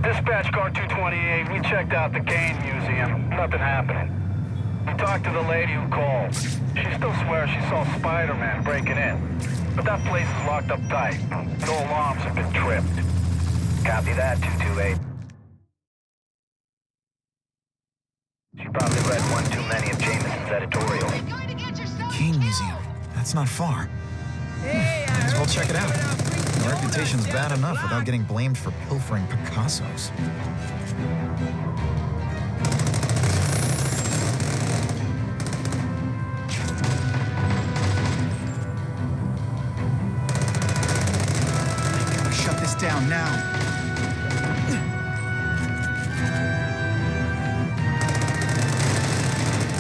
Dispatch car 228, we checked out the Kane Museum. Nothing happening. We talked to the lady who called. She still swears she saw Spider-Man breaking in. But that place is locked up tight. No alarms have been tripped. Copy that, 228. She probably read one too many of Jameson's editorials. Kane Museum. That's not far. Might as well check it out. My reputation's bad enough without getting blamed for pilfering Picassos. I gotta shut this down now.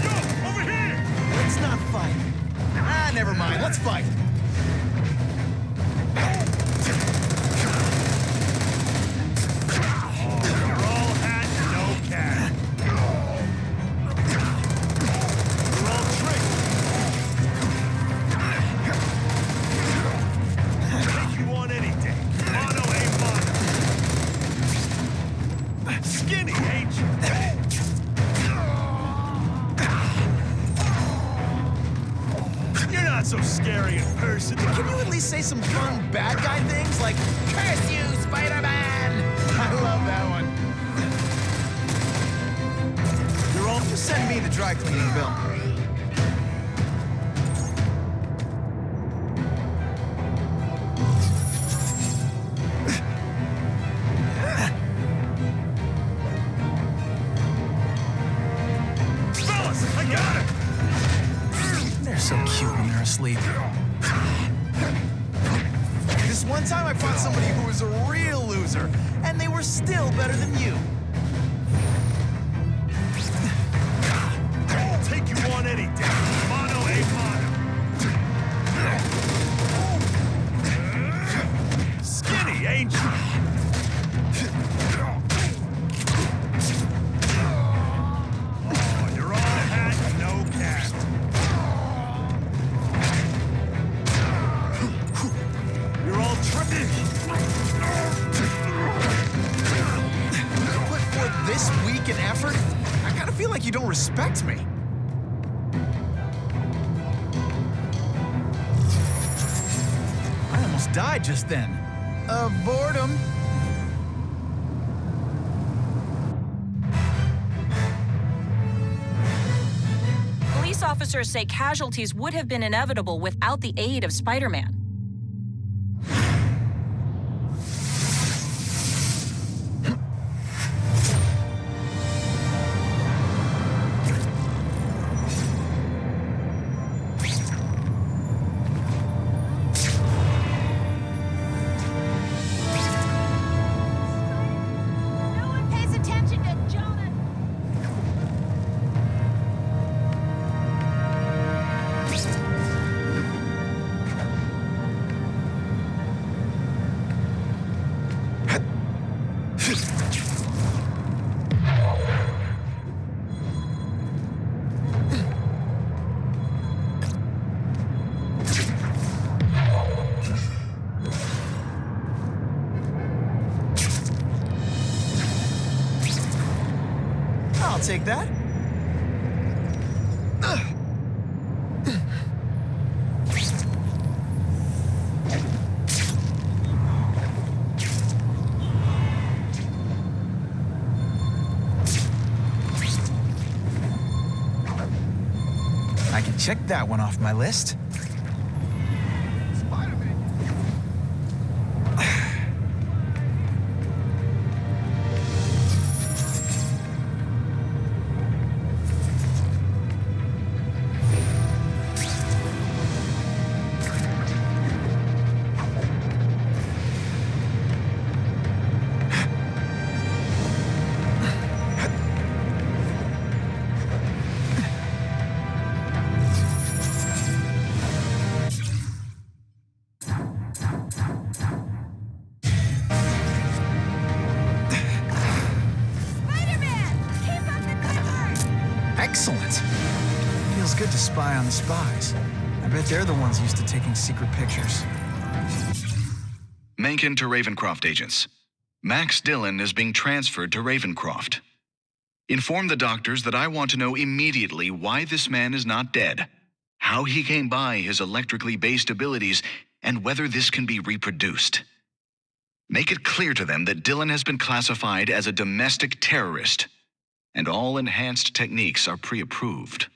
Yo, over here! Let's not fight. Ah, never mind. Let's fight. So scary in person. Can you at least say some fun bad guy things like, "Curse you, Spider-Man"? I love that one. You're all just send me the dry cleaning bill. Fellas, I got it! They're so cute when they're asleep. This one time I fought somebody who was a real loser, and they were still better than you. I'll take you on any day. Mono a mono. Skinny, ain't you? Oh, you're all hat, no cast. You're all tripping. But for this week in effort, I kinda feel like you don't respect me. I almost died just then. Of boredom. Police officers say casualties would have been inevitable without the aid of Spider-Man. Like that? I can check that one off my list. Excellent. Feels good to spy on the spies. I bet they're the ones used to taking secret pictures. Mencken to Ravencroft agents. Max Dillon is being transferred to Ravencroft. Inform the doctors that I want to know immediately why this man is not dead, how he came by his electrically based abilities, and whether this can be reproduced. Make it clear to them that Dillon has been classified as a domestic terrorist, and all enhanced techniques are pre-approved.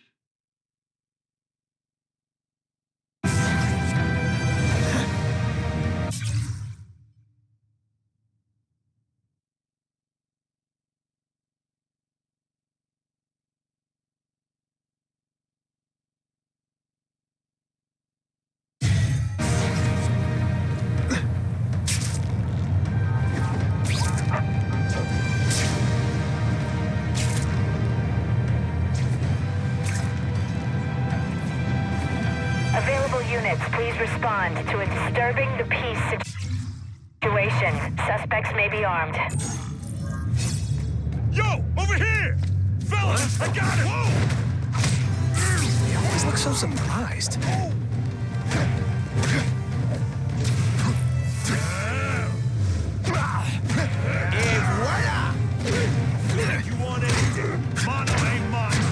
Available units, please respond to a disturbing the peace situation. Suspects may be armed. Yo, over here! Fellas, I got it! Whoa! They always look so surprised. Et voila! Think you want anything? Mono ain't mine.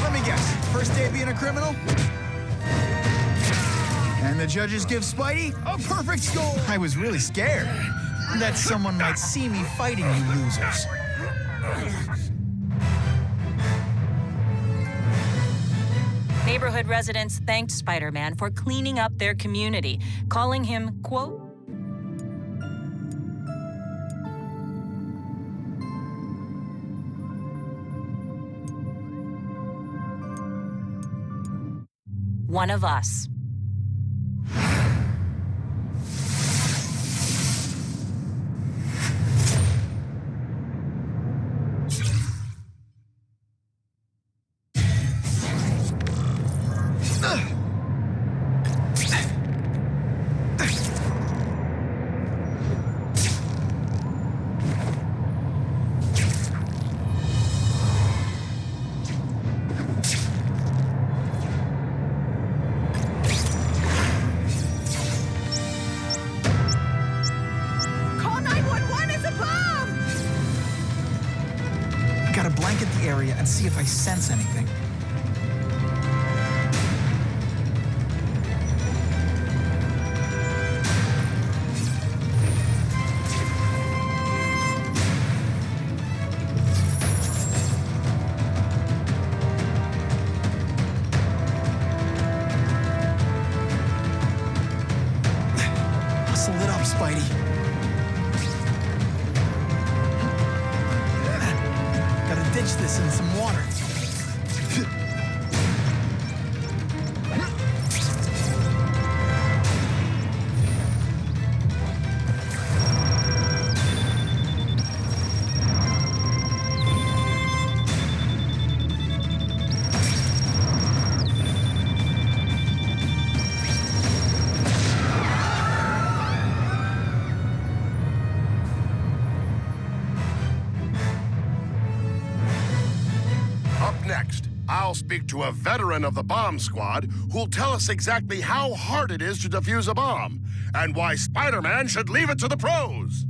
Let me guess, first day being a criminal? And the judges give Spidey a perfect score. I was really scared that someone might see me fighting you losers. Neighborhood residents thanked Spider-Man for cleaning up their community, calling him, quote, one of us. Call 911 as a bomb! Gotta blanket the area and see if I sense anything. Hustle it up, Spidey. Gotta ditch this in some water. Up next, I'll speak to a veteran of the bomb squad who'll tell us exactly how hard it is to defuse a bomb and why Spider-Man should leave it to the pros.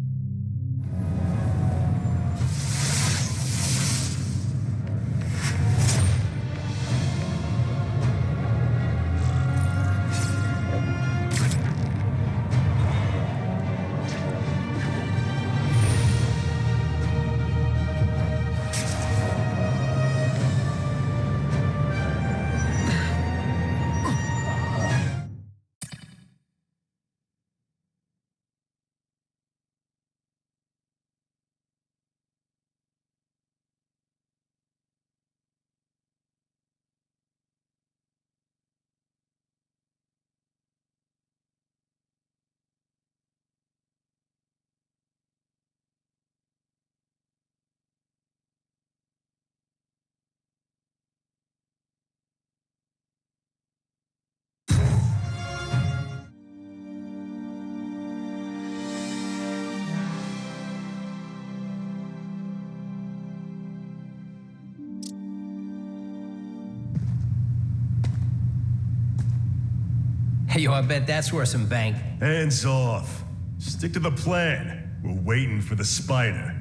Yo, I bet that's worth some bank. Hands off. Stick to the plan. We're waiting for the spider.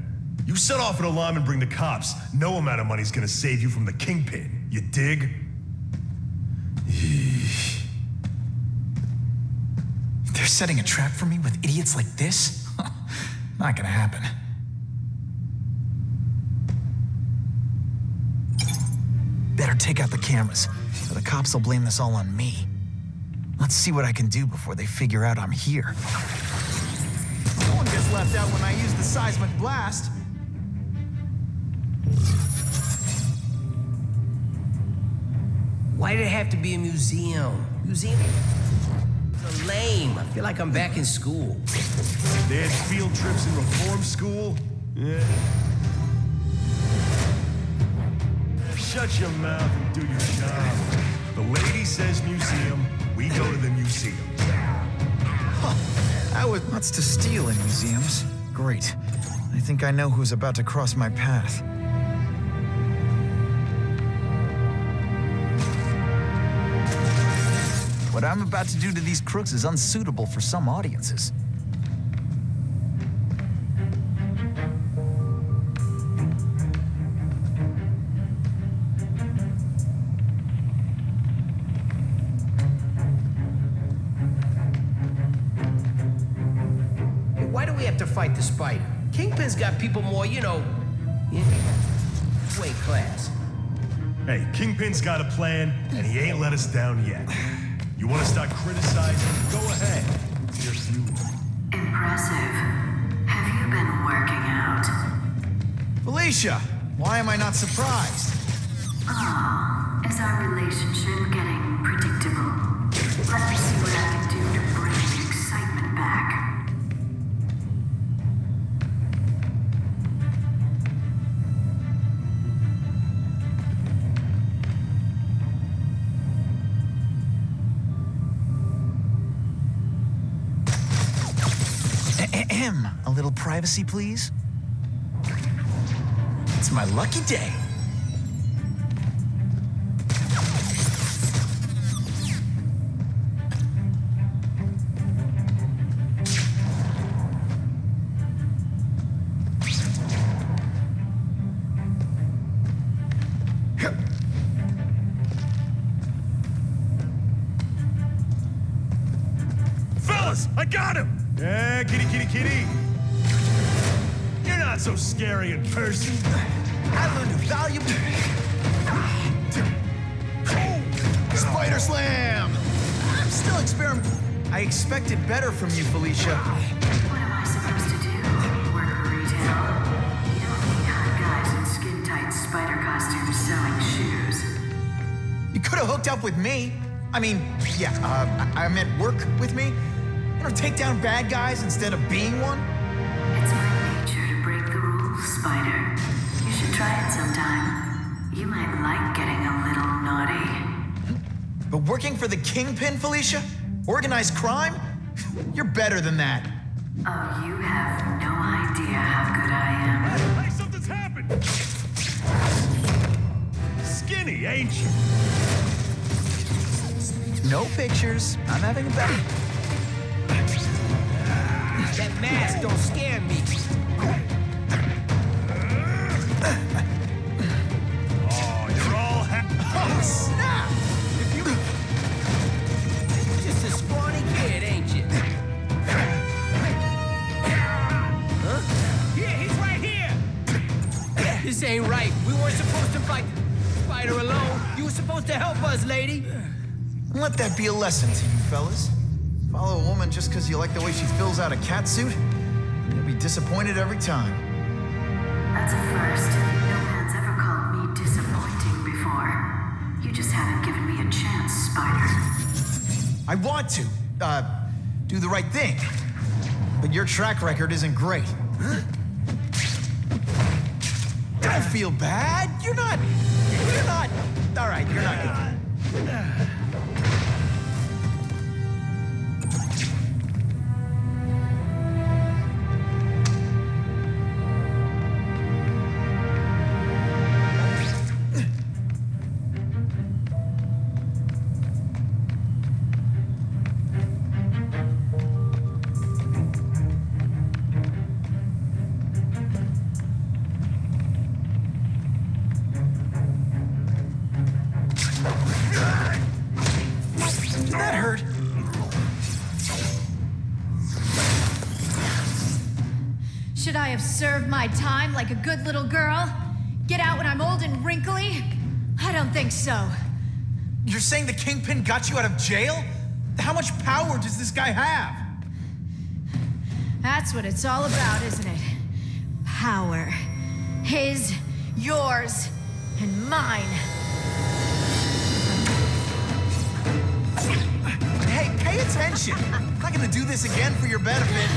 You set off an alarm and bring the cops. No amount of money's gonna save you from the Kingpin. You dig? They're setting a trap for me with idiots like this? Not gonna happen. Better take out the cameras, or the cops will blame this all on me. Let's see what I can do before they figure out I'm here. No one gets left out when I use the seismic blast. Why did it have to be a museum? Museum? It's lame. I feel like I'm back in school. They had field trips in reform school? Yeah. Shut your mouth and do your job. The lady says museum, we go to the museum. What's to steal in museums? Great. I think I know who's about to cross my path. What I'm about to do to these crooks is unsuitable for some audiences. Why do we have to fight the spider? Kingpin's got people more, you know, weight class. Hey, Kingpin's got a plan, and he ain't let us down yet. You want to start criticizing? Go ahead. It's just you. Impressive. Have you been working out? Felicia, why am I not surprised? Is our relationship getting predictable? Let me see what I can do to bring the excitement back. A little privacy, please? It's my lucky day. Fellas, I got him! Yeah, kitty, kitty, kitty. You're not so scary in person. I learned a valuable... Spider Slam! I'm still experimenting. I expected better from you, Felicia. What am I supposed to do? Work retail? You don't need hot guys in skin-tight spider costumes selling shoes. You could have hooked up with me. I mean, yeah, I meant work with me. You know, take down bad guys instead of being one. It's my nature to break the rules, Spider. You should try it sometime. You might like getting a little naughty. But working for the Kingpin, Felicia? Organized crime? You're better than that. Oh, you have no idea how good I am. Hey, something's happened! Skinny, ain't you? No pictures. I'm having a better. mask don't scare me. Oh, you're all Oh, snap! If you... You're just a scrawny kid, ain't you? Huh? Yeah, he's right here! This ain't right. We weren't supposed to fight the spider alone. You were supposed to help us, lady. Let that be a lesson to you, fellas. Follow a woman just because you like the way she fills out a catsuit, and you'll be disappointed every time. That's a first. No man's ever called me disappointing before. You just haven't given me a chance, Spider. I want to, do the right thing. But your track record isn't great. Don't feel bad. You're not... All right, you're not good. That hurt. Should I have served my time like a good little girl? Get out when I'm old and wrinkly? I don't think so. You're saying the Kingpin got you out of jail? How much power does this guy have? That's what it's all about, isn't it? Power. His, yours, and mine. Hey, pay attention. I'm not gonna do this again for your benefit.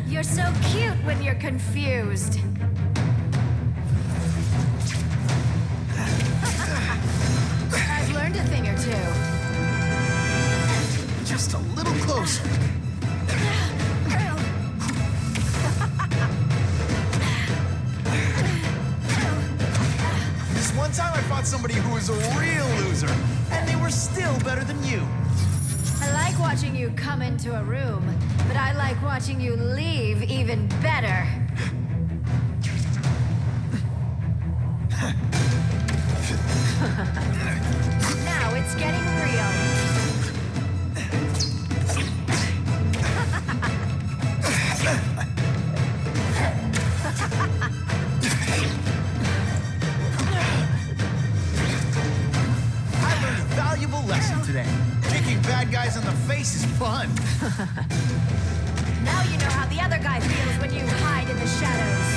You're so cute when you're confused. I've learned a thing or two. Just a little closer. This one time I fought somebody who was a real loser, and they were still better than you. I like watching you come into a room, but I like watching you leave even better. Now it's getting real. I learned a valuable lesson today. Kicking bad guys in the face is fun. Now you know how the other guy feels when you hide in the shadows.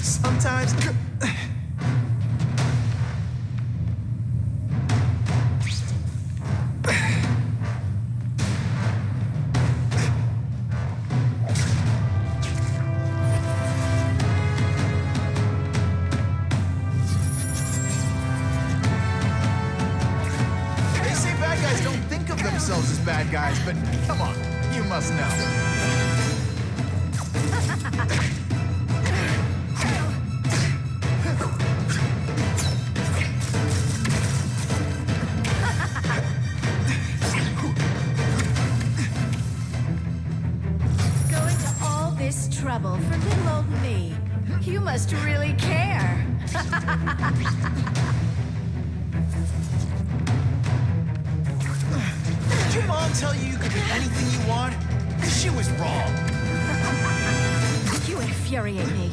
Sometimes... They say bad guys don't think of themselves as bad guys, but come on, you must know. Going to all this trouble for little old me. You must really care. Did your mom tell you you could be anything you want? She was wrong. You infuriate me.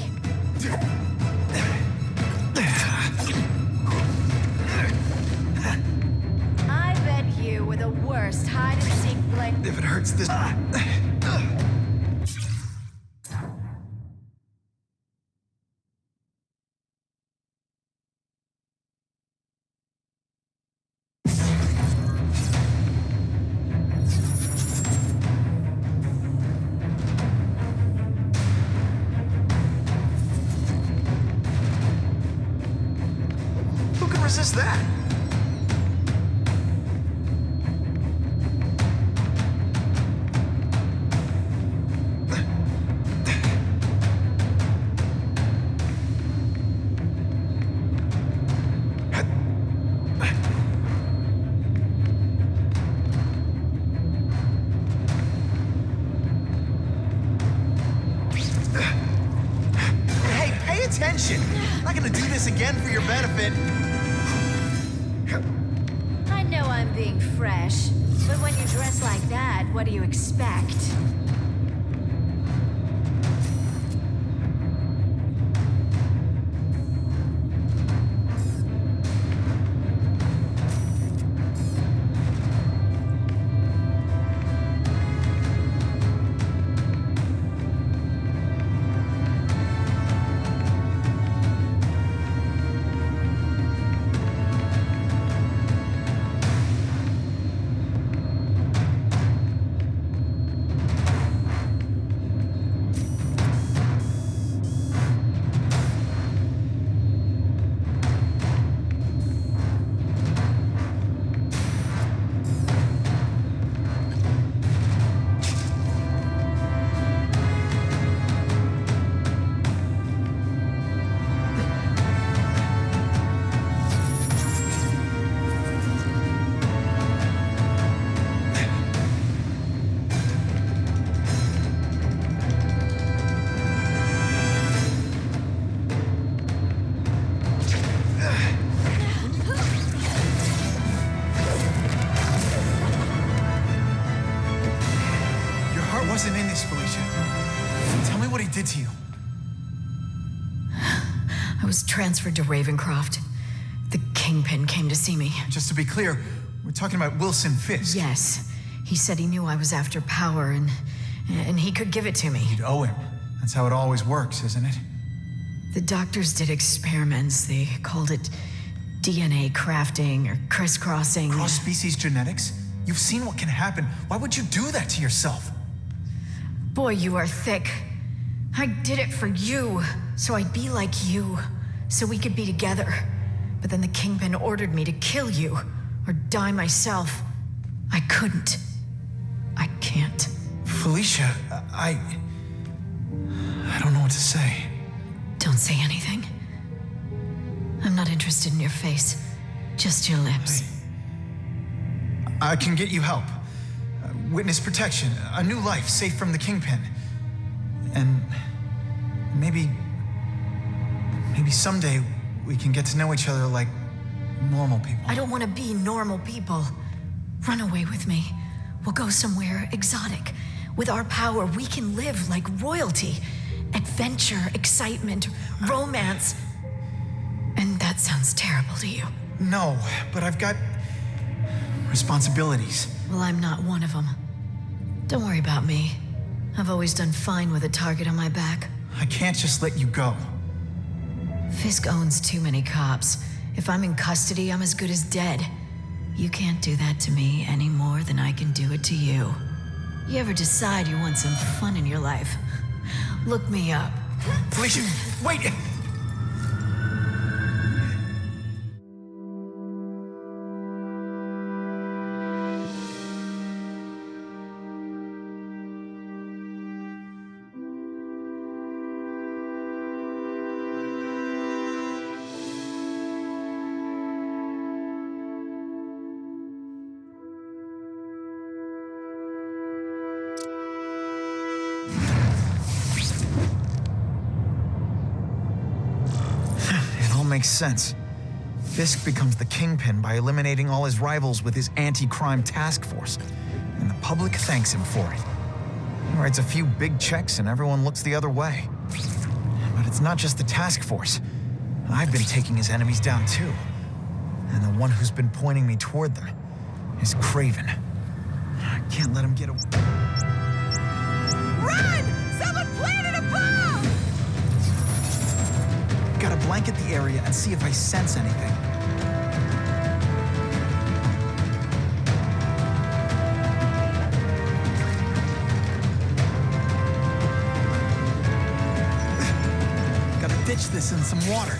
I bet you were the worst hide-and-seek blank. If it hurts this... Who can resist that? Shit, I'm not gonna do this again for your benefit. I know I'm being fresh, but when you dress like that, what do you expect? Wasn't in this, Felicia. Tell me what he did to you. I was transferred to Ravencroft. The Kingpin came to see me. Just to be clear, we're talking about Wilson Fisk. Yes. He said he knew I was after power and he could give it to me. You'd owe him. That's how it always works, isn't it? The doctors did experiments. They called it DNA crafting or crisscrossing. Cross-species genetics? You've seen what can happen. Why would you do that to yourself? Boy, you are thick. I did it for you, so I'd be like you, so we could be together. But then the Kingpin ordered me to kill you, or die myself. I couldn't. I can't. Felicia, I don't know what to say. Don't say anything. I'm not interested in your face, just your lips. I can get you help. Witness protection, a new life safe from the Kingpin. And maybe someday we can get to know each other like normal people. I don't want to be normal people. Run away with me. We'll go somewhere exotic. With our power, we can live like royalty. Adventure, excitement, romance. And that sounds terrible to you. No, but I've got responsibilities. Well, I'm not one of them. Don't worry about me. I've always done fine with a target on my back. I can't just let you go. Fisk owns too many cops. If I'm in custody, I'm as good as dead. You can't do that to me any more than I can do it to you. You ever decide you want some fun in your life? Look me up. Felicia, wait! Makes sense. Fisk becomes the Kingpin by eliminating all his rivals with his anti-crime task force, and the public thanks him for it. He writes a few big checks and everyone looks the other way. But it's not just the task force. I've been taking his enemies down too. And the one who's been pointing me toward them is Craven. I can't let him get away. Run! Someone planted a bomb! Gotta blanket the area and see if I sense anything. Gotta ditch this in some water.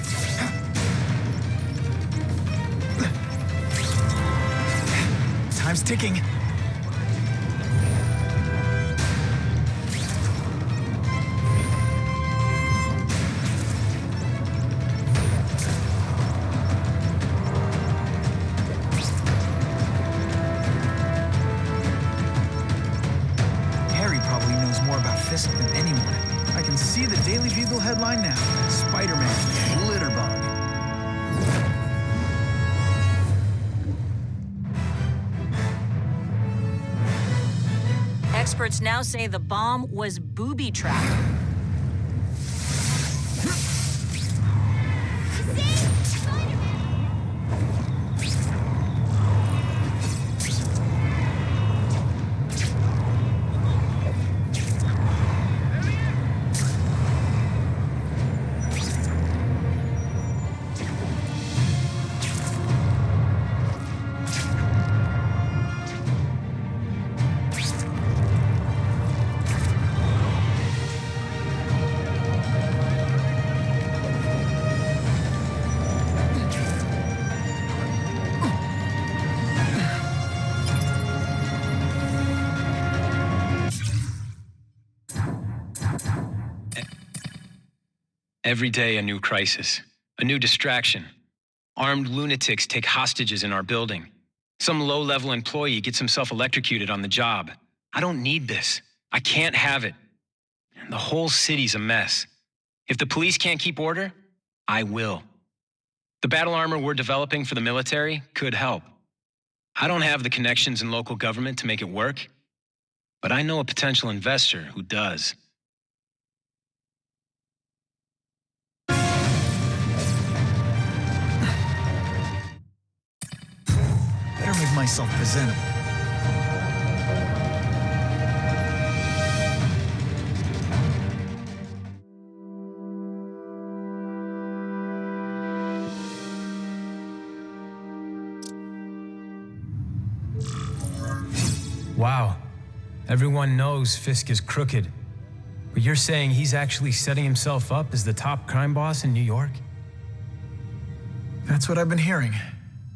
Time's ticking. Fisk than anyone. I I can see the Daily Bugle headline now. Spider-Man, Litterbug. Experts now say the bomb was booby-trapped. Every day, a new crisis, a new distraction. Armed lunatics take hostages in our building. Some low-level employee gets himself electrocuted on the job. I don't need this. I can't have it. And the whole city's a mess. If the police can't keep order, I will. The battle armor we're developing for the military could help. I don't have the connections in local government to make it work, but I know a potential investor who does. Better make myself presentable. Wow. Everyone knows Fisk is crooked. But you're saying he's actually setting himself up as the top crime boss in New York? That's what I've been hearing.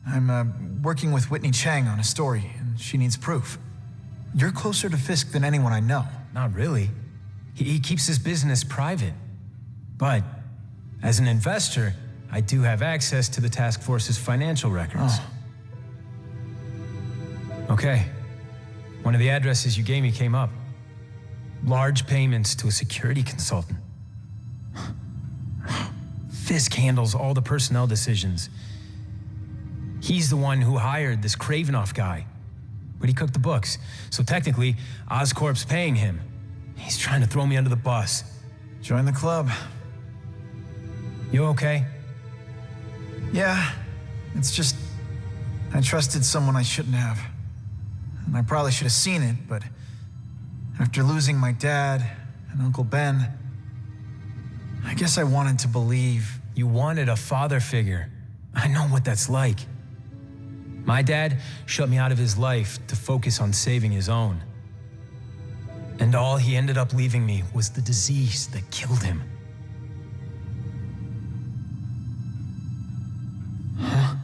I'm working with Whitney Chang on a story, and she needs proof. You're closer to Fisk than anyone I know. Not really. He keeps his business private. But as an investor, I do have access to the task force's financial records. Oh. Okay. One of the addresses you gave me came up. Large payments to a security consultant. Fisk handles all the personnel decisions. He's the one who hired this Kravinoff guy. But he cooked the books, so technically, Oscorp's paying him. He's trying to throw me under the bus. Join the club. You okay? Yeah, it's just I trusted someone I shouldn't have. And I probably should have seen it, but after losing my dad and Uncle Ben, I guess I wanted to believe. You wanted a father figure. I know what that's like. My dad shut me out of his life to focus on saving his own. And all he ended up leaving me was the disease that killed him. Huh?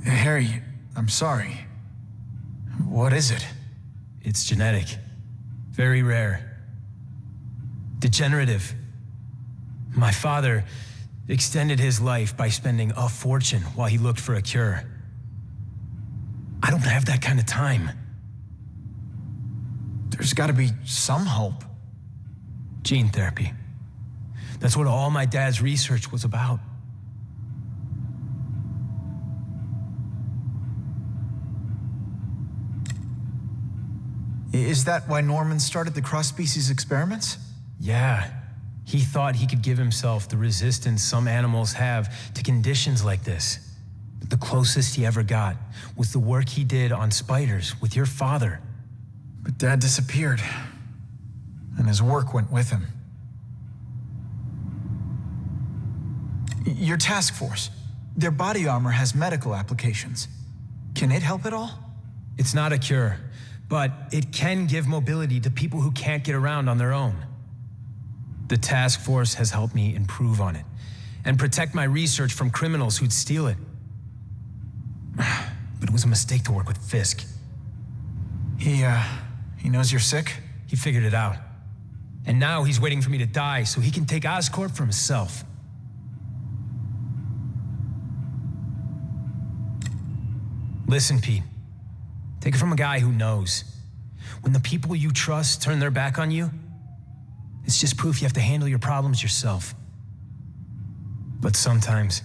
Harry, I'm sorry. What is it? It's genetic. Very rare. Degenerative. My father extended his life by spending a fortune while he looked for a cure. I don't have that kind of time. There's got to be some hope. Gene therapy. That's what all my dad's research was about. Is that why Norman started the cross-species experiments? Yeah. He thought he could give himself the resistance some animals have to conditions like this. But the closest he ever got was the work he did on spiders with your father. But Dad disappeared, and his work went with him. Your task force, their body armor has medical applications. Can it help at all? It's not a cure, but it can give mobility to people who can't get around on their own. The task force has helped me improve on it and protect my research from criminals who'd steal it. But it was a mistake to work with Fisk. He knows you're sick? He figured it out. And now he's waiting for me to die so he can take Oscorp for himself. Listen, Pete. Take it from a guy who knows. When the people you trust turn their back on you, it's just proof you have to handle your problems yourself. But sometimes,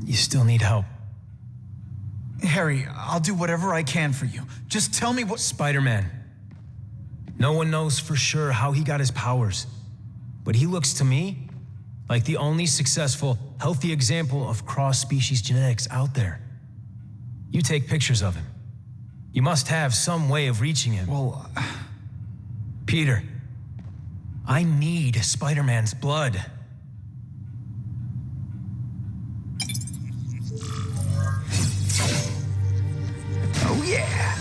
you still need help. Harry, I'll do whatever I can for you. Just tell me what— Spider-Man. No one knows for sure how he got his powers, but he looks to me like the only successful, healthy example of cross-species genetics out there. You take pictures of him. You must have some way of reaching him. Well, Peter, I need Spider-Man's blood. oh yeah!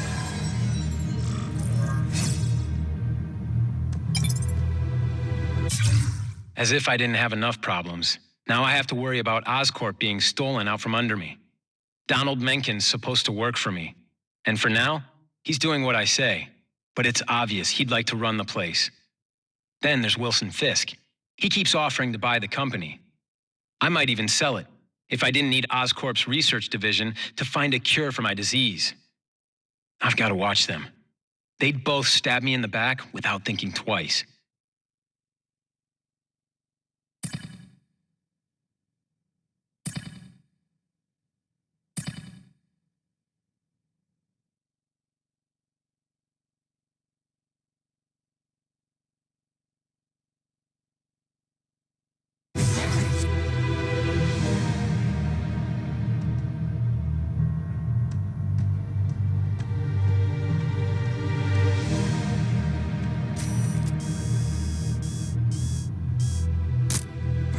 As if I didn't have enough problems. Now I have to worry about Oscorp being stolen out from under me. Donald Mencken's supposed to work for me. And for now, he's doing what I say. But it's obvious he'd like to run the place. Then there's Wilson Fisk. He keeps offering to buy the company. I might even sell it, if I didn't need Oscorp's research division to find a cure for my disease. I've got to watch them. They'd both stab me in the back without thinking twice.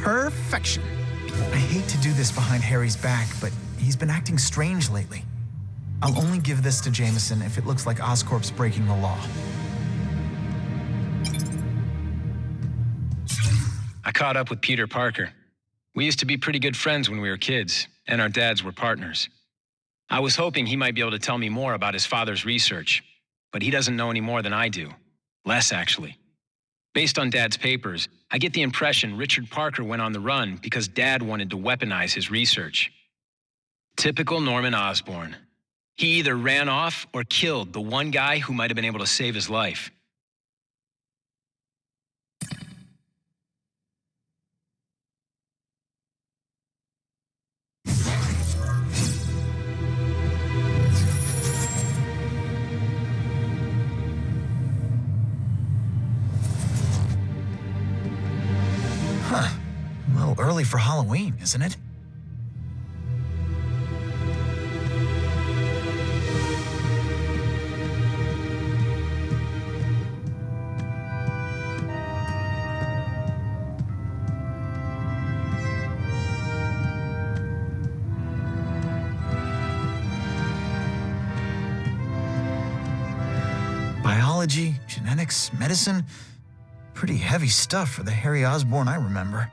Perfection. I hate to do this behind Harry's back, but he's been acting strange lately. I'll only give this to Jameson if it looks like Oscorp's breaking the law. I caught up with Peter Parker. We used to be pretty good friends when we were kids, and our dads were partners. I was hoping he might be able to tell me more about his father's research, but he doesn't know any more than I do. Less, actually. Based on Dad's papers, I get the impression Richard Parker went on the run because Dad wanted to weaponize his research. Typical Norman Osborn. He either ran off or killed the one guy who might have been able to save his life. Huh. A little early for Halloween, isn't it? Biology, genetics, medicine. Pretty heavy stuff for the Harry Osborn I remember.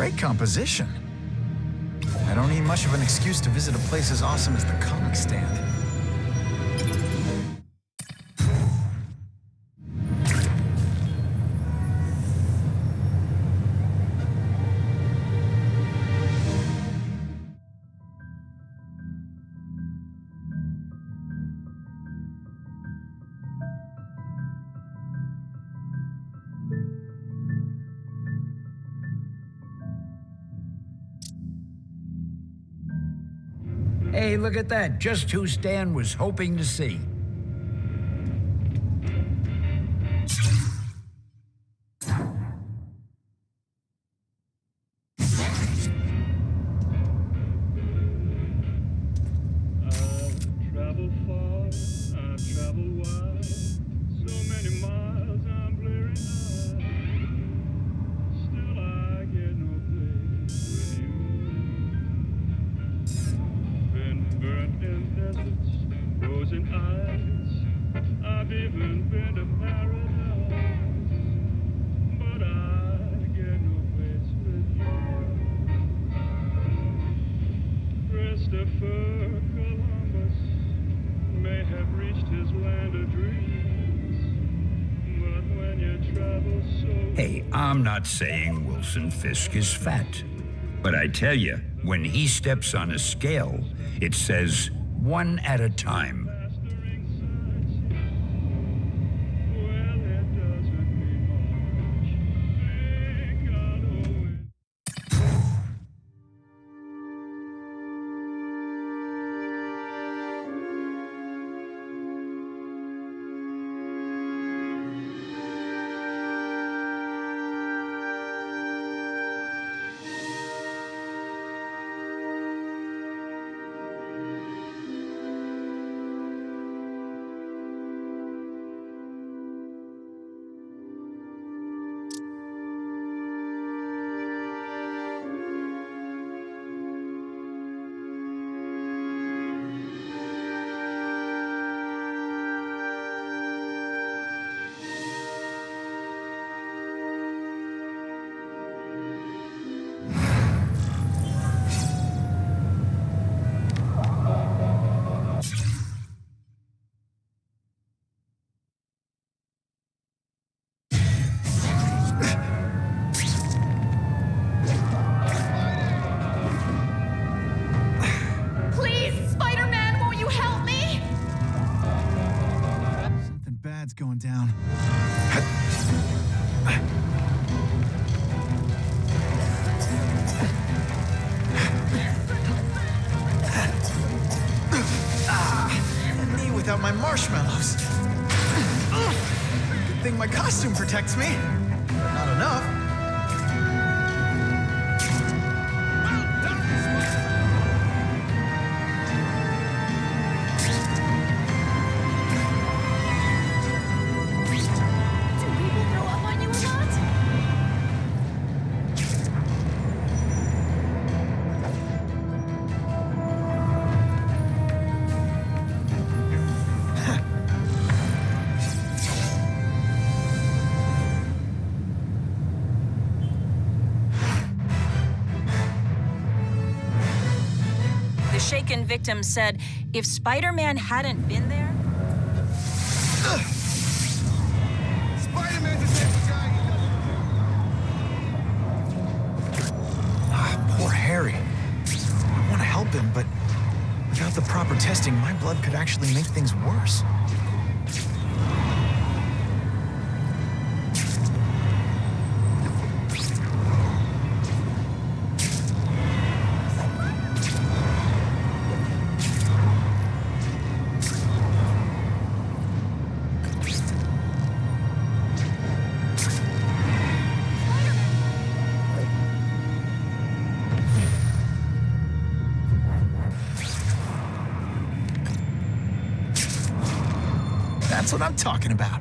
Great composition. I don't need much of an excuse to visit a place as awesome as the comic stand. Hey, look at that. Just who Stan was hoping to see. Hey, I'm not saying Wilson Fisk is fat, but I tell you, when he steps on a scale, it says 1 at a time. Going down. Me without my marshmallows. Good thing my costume protects me. But not enough. Shaken victim said if Spider-Man hadn't been there... Spider-Man detects the guy Poor Harry. I want to help him, but without the proper testing, my blood could actually make things worse. That's what I'm talking about.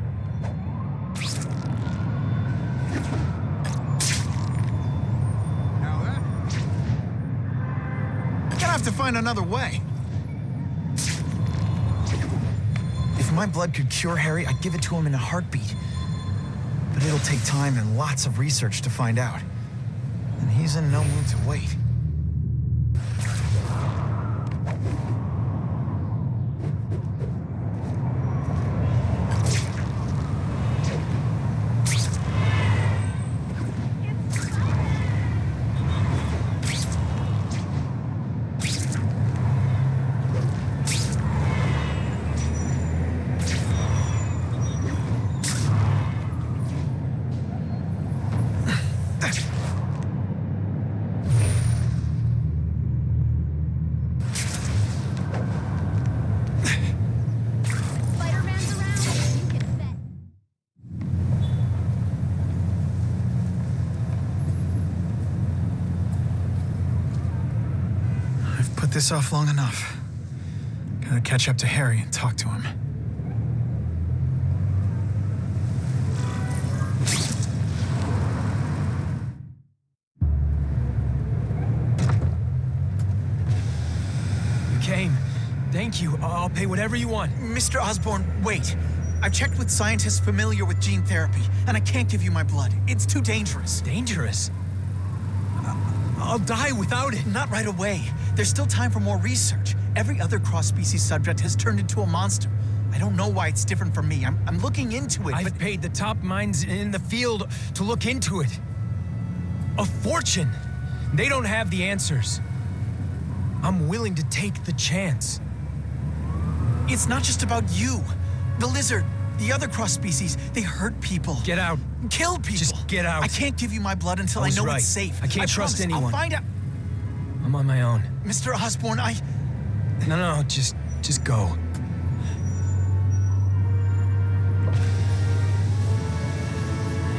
Gonna have to find another way. If my blood could cure Harry, I'd give it to him in a heartbeat. But it'll take time and lots of research to find out. and he's in no mood to wait. Put this off long enough. Gotta catch up to Harry and talk to him. You came. Thank you. I'll pay whatever you want. Mr. Osborn, wait. I've checked with scientists familiar with gene therapy, and I can't give you my blood. It's too dangerous. Dangerous? I'll die without it. Not right away. There's still time for more research. Every other cross-species subject has turned into a monster. I don't know why it's different from me. I'm looking into it, I've paid the top minds in the field to look into it. A fortune. They don't have the answers. I'm willing to take the chance. It's not just about you. The lizard, the other cross-species, they hurt people. Get out. Kill people. Just get out. I can't give you my blood until I know right. it's safe. I can't trust promise. anyone. I'll find out. I'm on my own. Mr. Osborn, No, just go.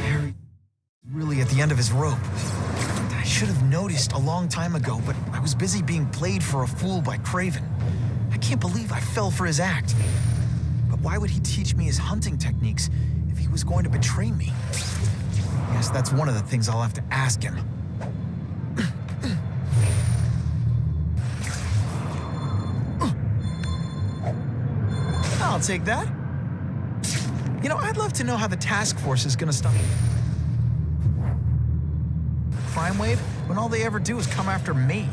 Harry, really at the end of his rope. I should have noticed a long time ago, but I was busy being played for a fool by Craven. I can't believe I fell for his act. But why would he teach me his hunting techniques if he was going to betray me? Yes, that's one of the things I'll have to ask him. I'll take that. You know, I'd love to know how the task force is gonna stop crime wave when all they ever do is come after me.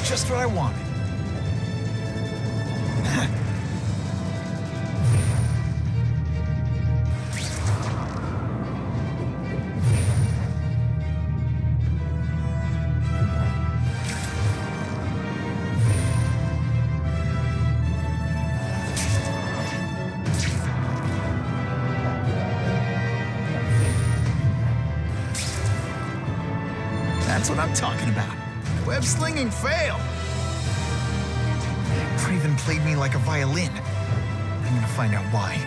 Just what I wanted. That's what I'm talking about. Web slinging fail. Craven played me like a violin. I'm gonna find out why.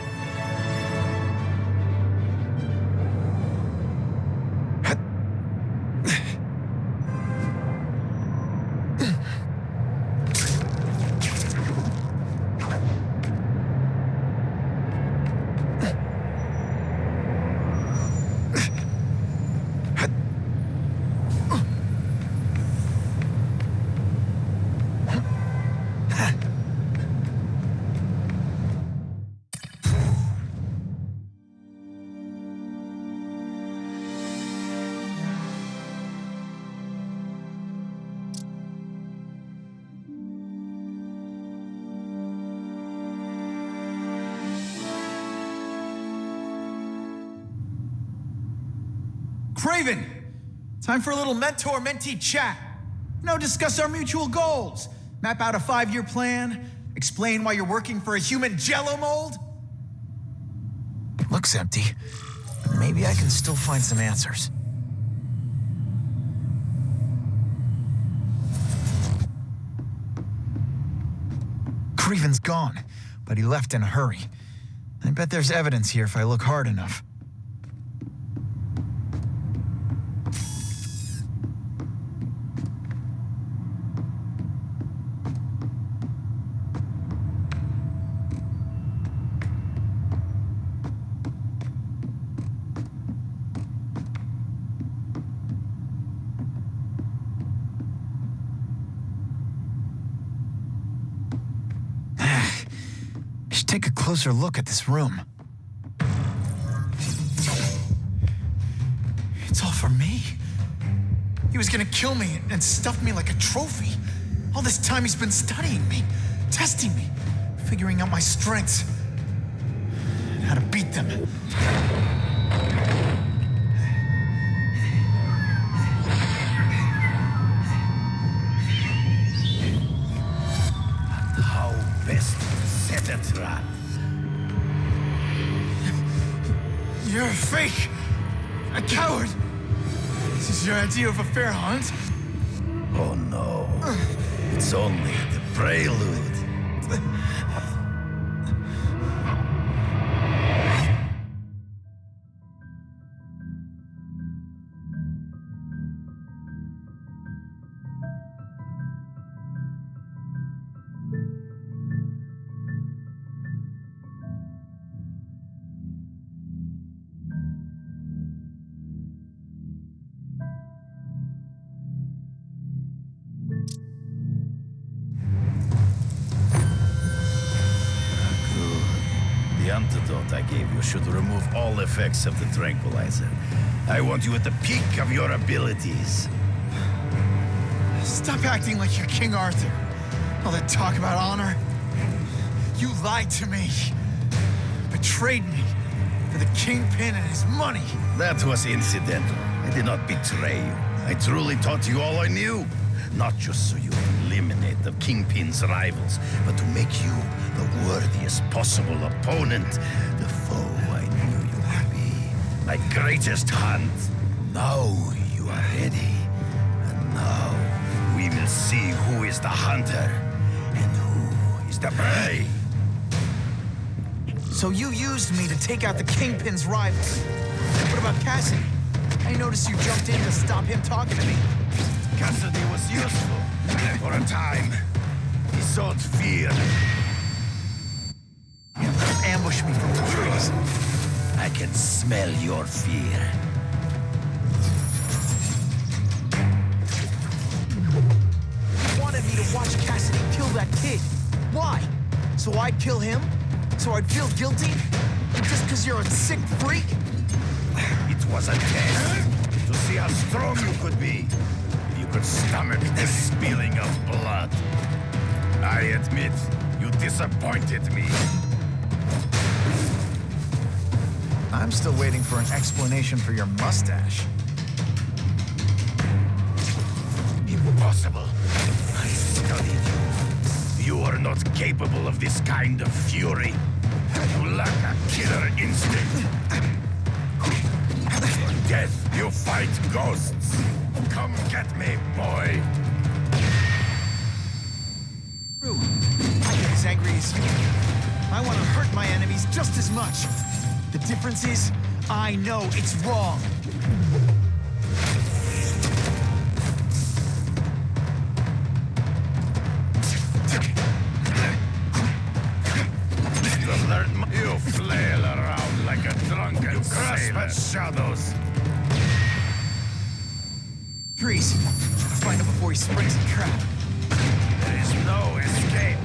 Craven! Time for a little mentor-mentee chat. Discuss our mutual goals. Map out a 5-year plan. Explain why you're working for a human jello mold. Looks empty, but maybe I can still find some answers. Craven's gone, but he left in a hurry. I bet there's evidence here if I look hard enough. take a closer look at this room. It's all for me. He was gonna kill me and stuff me like a trophy. All this time he's been studying me, testing me, figuring out my strengths, and how to beat them. How best to set a trap? You're a fake! A coward! This is your idea of a fair hunt? Oh no. It's only the prelude. The antidote I gave you should remove all effects of the tranquilizer. I want you at the peak of your abilities. Stop acting like you're King Arthur. All that talk about honor. You lied to me. Betrayed me for the Kingpin and his money. That was incidental. I did not betray you. I truly taught you all I knew. Not just so you would eliminate the Kingpin's rivals, but to make you the worthiest possible opponent, the foe I knew you would be. My greatest hunt. Now you are ready. And now we will see who is the hunter and who is the prey. So you used me to take out the Kingpin's rivals. What about Cassidy? I noticed you jumped in to stop him talking to me. Cassidy was useful for a time. He sowed fear. Ambush me from the trees. I can smell your fear. You wanted me to watch Cassidy kill that kid. Why? So I'd kill him? So I'd feel guilty? Just because you're a sick freak? It was a test to see how strong you could be. If you could stomach the spilling of blood. I admit, you disappointed me. I'm still waiting for an explanation for your mustache. Impossible. I studied you. You are not capable of this kind of fury. You lack a killer instinct. For death, you fight ghosts. Come get me, boy. True. I get as angry as you. I want to hurt my enemies just as much. The difference is, I know it's wrong. You flail around like a drunken grasp at shadows. Freeze. Find him before he springs a trap. There is no escape.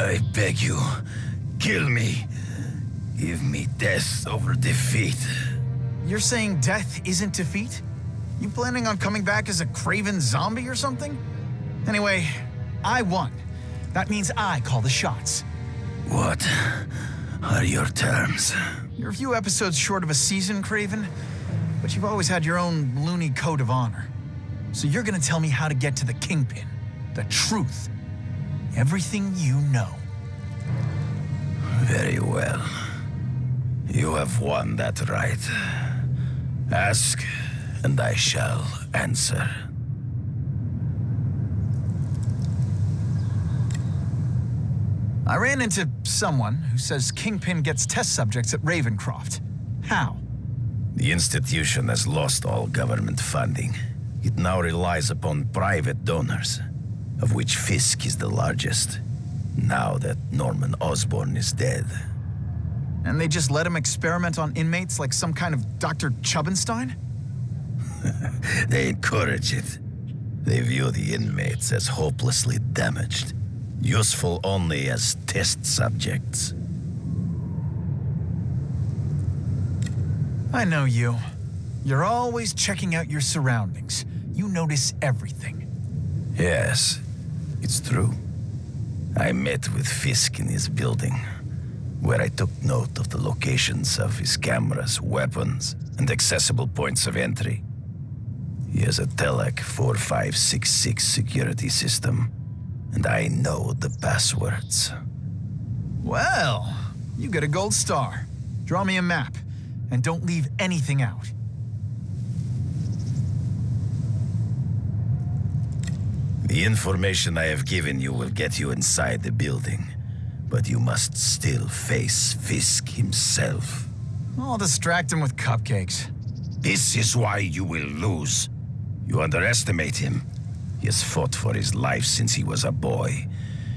I beg you, kill me. Give me death over defeat. You're saying death isn't defeat? You planning on coming back as a craven zombie or something? Anyway, I won. That means I call the shots. What are your terms? You're a few episodes short of a season, Craven, but you've always had your own loony code of honor. So you're gonna tell me how to get to the Kingpin, the truth, everything you know. Very well. You have won that right. Ask, and I shall answer. I ran into someone who says Kingpin gets test subjects at Ravencroft. How? The institution has lost all government funding. It now relies upon private donors, of which Fisk is the largest, now that Norman Osborn is dead. And they just let him experiment on inmates like some kind of Dr. Chubbenstein? They encourage it. They view the inmates as hopelessly damaged, useful only as test subjects. I know you. You're always checking out your surroundings. You notice everything. Yes, it's true. I met with Fisk in his building, where I took note of the locations of his cameras, weapons, and accessible points of entry. He has a Telec 4566 security system, and I know the passwords. Well, you get a gold star. Draw me a map, and don't leave anything out. The information I have given you will get you inside the building, but you must still face Fisk himself. I'll distract him with cupcakes. This is why you will lose. You underestimate him. He has fought for his life since he was a boy.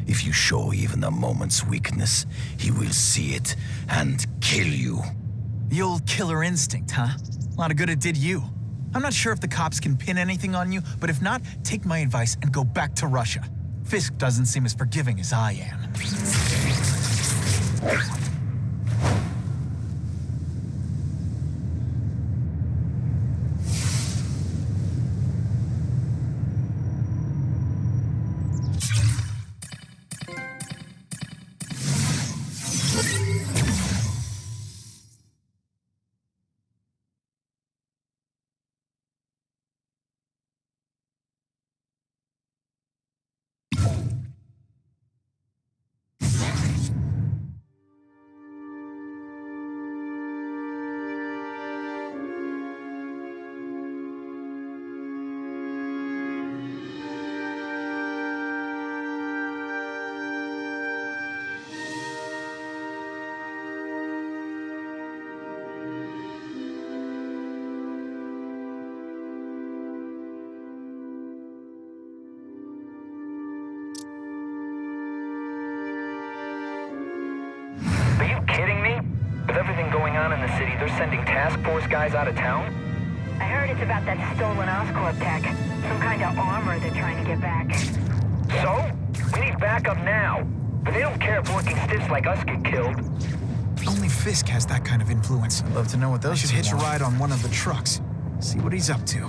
If you show even a moment's weakness, he will see it and kill you. The old killer instinct, huh? A lot of good it did you. I'm not sure if the cops can pin anything on you, but if not, take my advice and go back to Russia. Fisk doesn't seem as forgiving as I am. Are you kidding me? With everything going on in the city, they're sending task force guys out of town? I heard it's about that stolen Oscorp tech. Some kind of armor they're trying to get back. So? We need backup now. But they don't care if working stiffs like us get killed. Only Fisk has that kind of influence. I'd love to know what those should hitch a ride on one of the trucks. See what he's up to.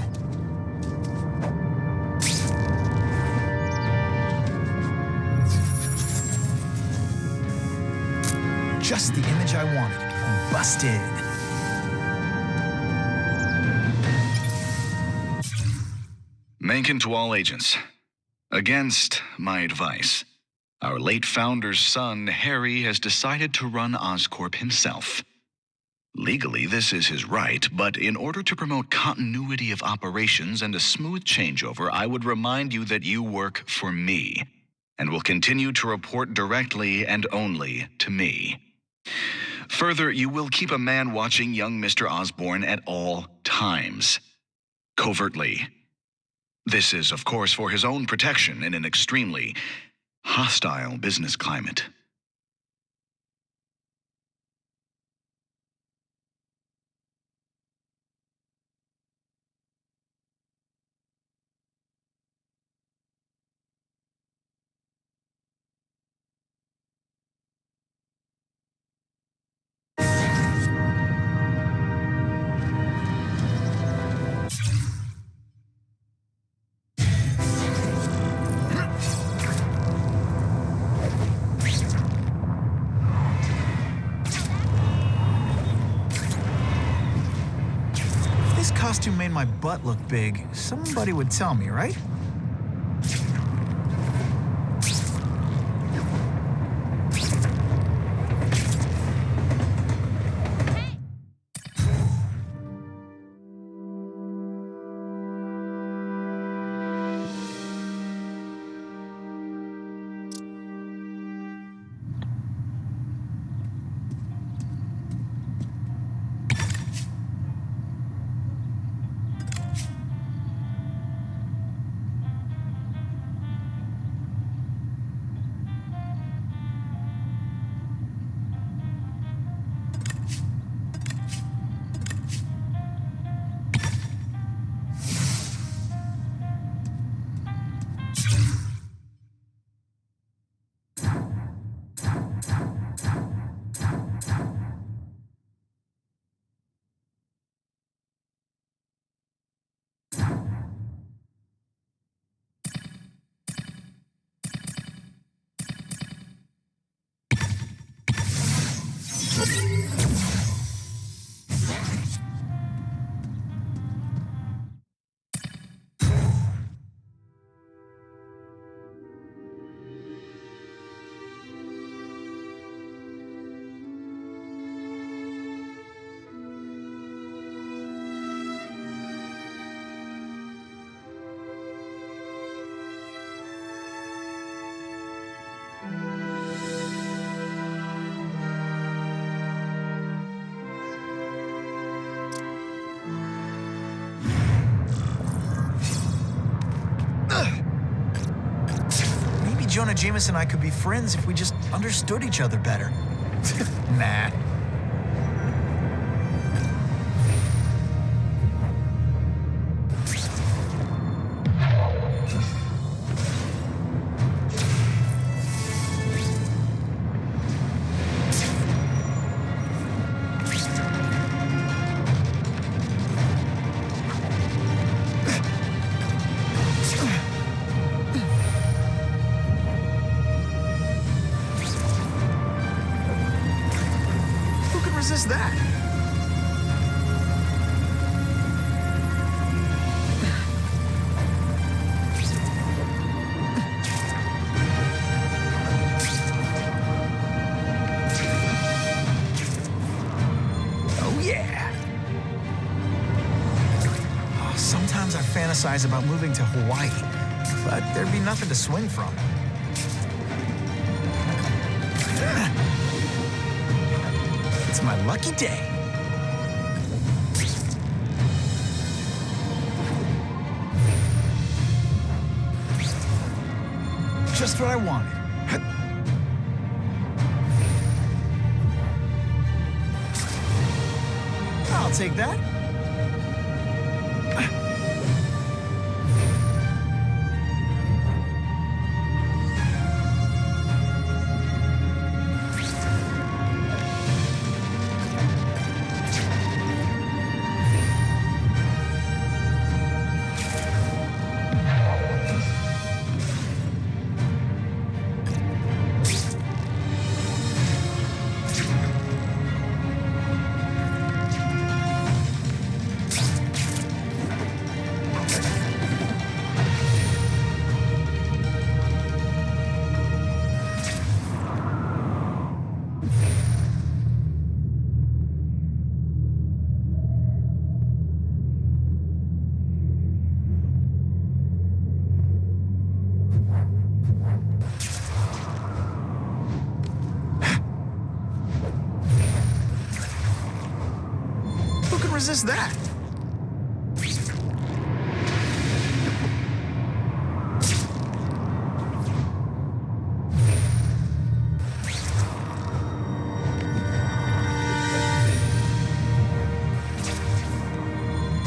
Just the image I wanted. Busted. Mencken to all agents. Against my advice, our late founder's son, Harry, has decided to run Oscorp himself. Legally, this is his right, but in order to promote continuity of operations and a smooth changeover, I would remind you that you work for me, and will continue to report directly and only to me. Further, you will keep a man watching young Mr. Osborn at all times. Covertly. This is, of course, for his own protection in an extremely hostile business climate. If this costume made my butt look big, somebody would tell me, right? Jonah Jameson and I could be friends if we just understood each other better. Nah. Resist that. Oh yeah. Oh, sometimes I fantasize about moving to Hawaii, but there'd be nothing to swing from. It's my lucky day. Just what I wanted. I'll take that. Resist that.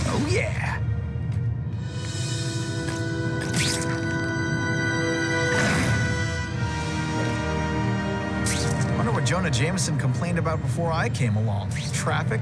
Oh yeah. Wonder what Jonah Jameson complained about before I came along. Traffic?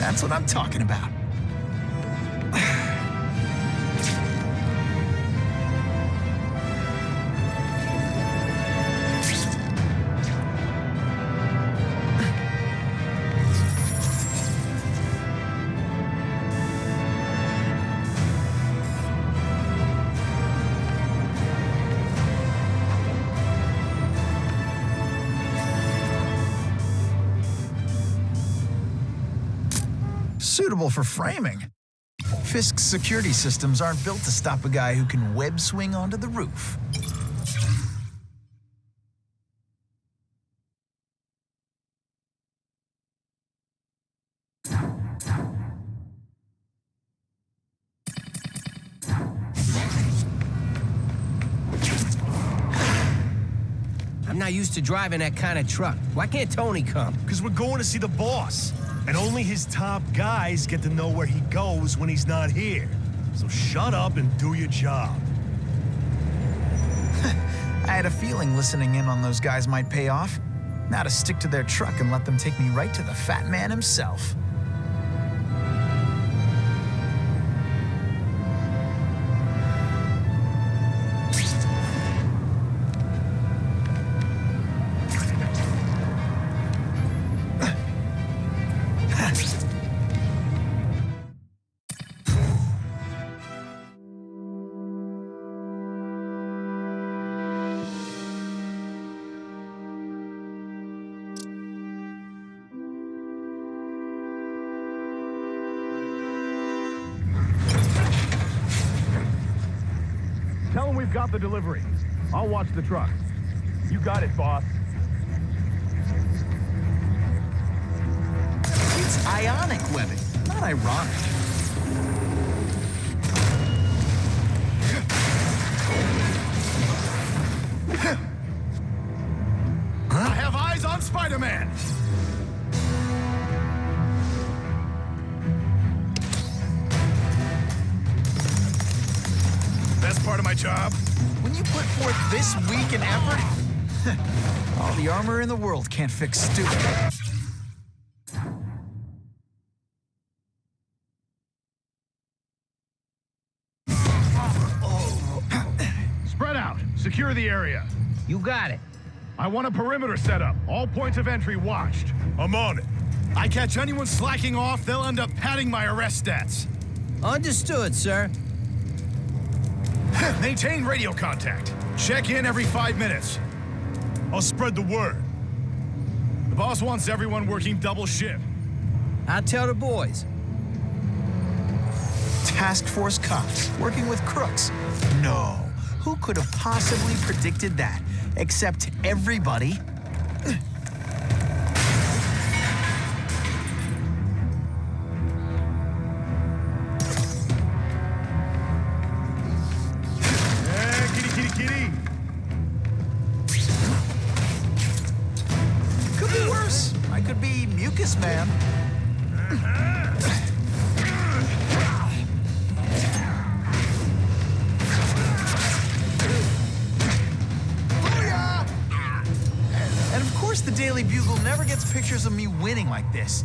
That's what I'm talking about. Suitable for framing. Fisk's security systems aren't built to stop a guy who can web swing onto the roof. I'm not used to driving that kind of truck. Why can't Tony come? Because we're going to see the boss. And only his top guys get to know where he goes when he's not here. So shut up and do your job. I had a feeling listening in on those guys might pay off. Now to stick to their truck and let them take me right to the fat man himself. Tell him we've got the delivery. I'll watch the truck. You got it, boss. It's ionic webbing, not ironic. I have eyes on Spider-Man! Best part of my job? When you put forth this week and effort, all the armor in the world can't fix stupid. Spread out. Secure the area. You got it. I want a perimeter set up. All points of entry watched. I'm on it. I catch anyone slacking off, they'll end up padding my arrest stats. Understood, sir. Maintain radio contact. Check in every 5 minutes. I'll spread the word. The boss wants everyone working double shift. I'll tell the boys. Task Force cops working with crooks. No. Who could have possibly predicted that? Except everybody. Kitty. Could be worse. I could be Mucus Man. And of course the Daily Bugle never gets pictures of me winning like this.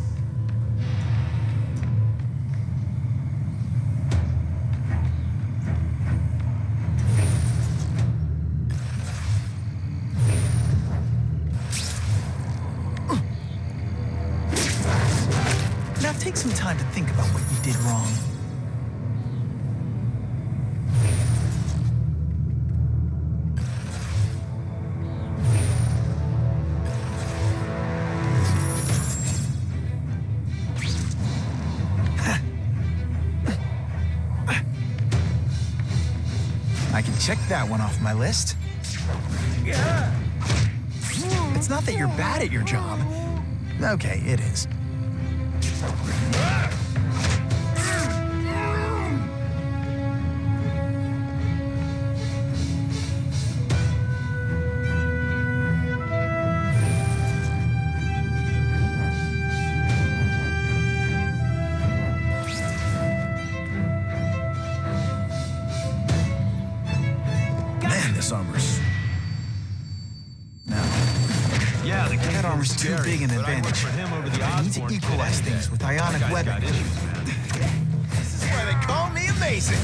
Now take some time to think about what you did wrong. I can check that one off my list. It's not that you're bad at your job. Okay, it is. Man, this armor's... Yeah, the that armor's too big an advantage. I need to equalize things with ionic webbing. This is why they call me amazing.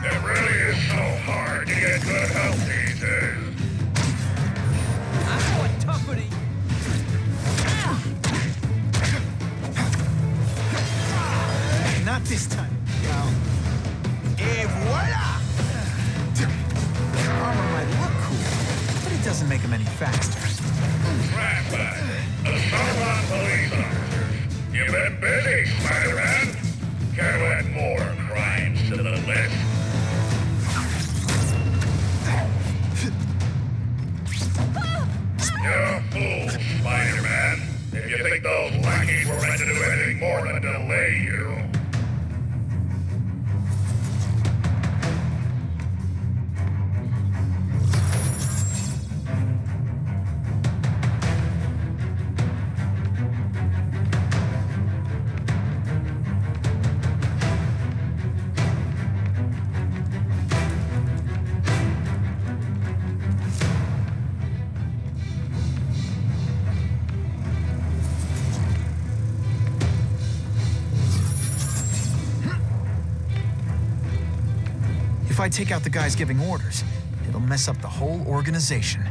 It really is so hard to get good health these days. I'm more tougher Not this time, gal. Et voila! Armor might look cool, but it doesn't make them any faster. Ratman, the Starlon police officers. You've been busy, Spider-Man. Care to add more crimes to the list? You're a fool, Spider-Man. If you think those lackeys were meant to do anything more than delay you. If I take out the guys giving orders, it'll mess up the whole organization.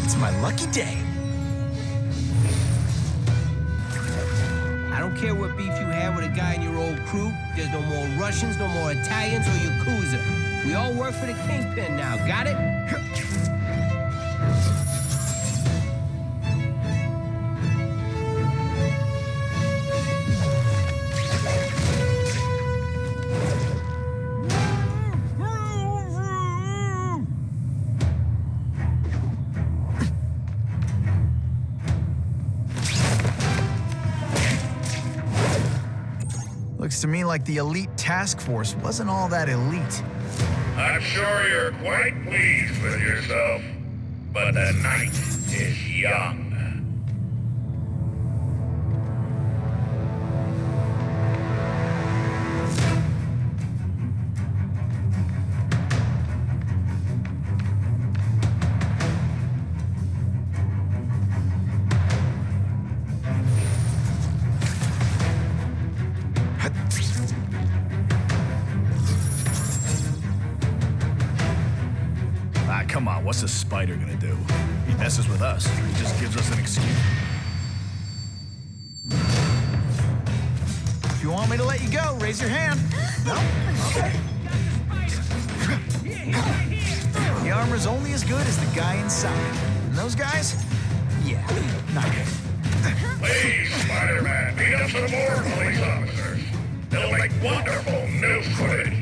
It's my lucky day. I don't care what beef you have with a guy in your old crew. There's no more Russians, no more Italians or Yakuza. We all work for the Kingpin now, got it? Looks to me like the elite task force wasn't all that elite. I'm sure you're quite pleased with yourself, but the night is young. Come on, what's a spider gonna do? He messes with us, or he just gives us an excuse. If you want me to let you go, raise your hand. No? Okay. The armor's only as good as the guy inside. And those guys? Yeah, not good. Please, Spider-Man, meet up some more police officers. They'll make wonderful news footage.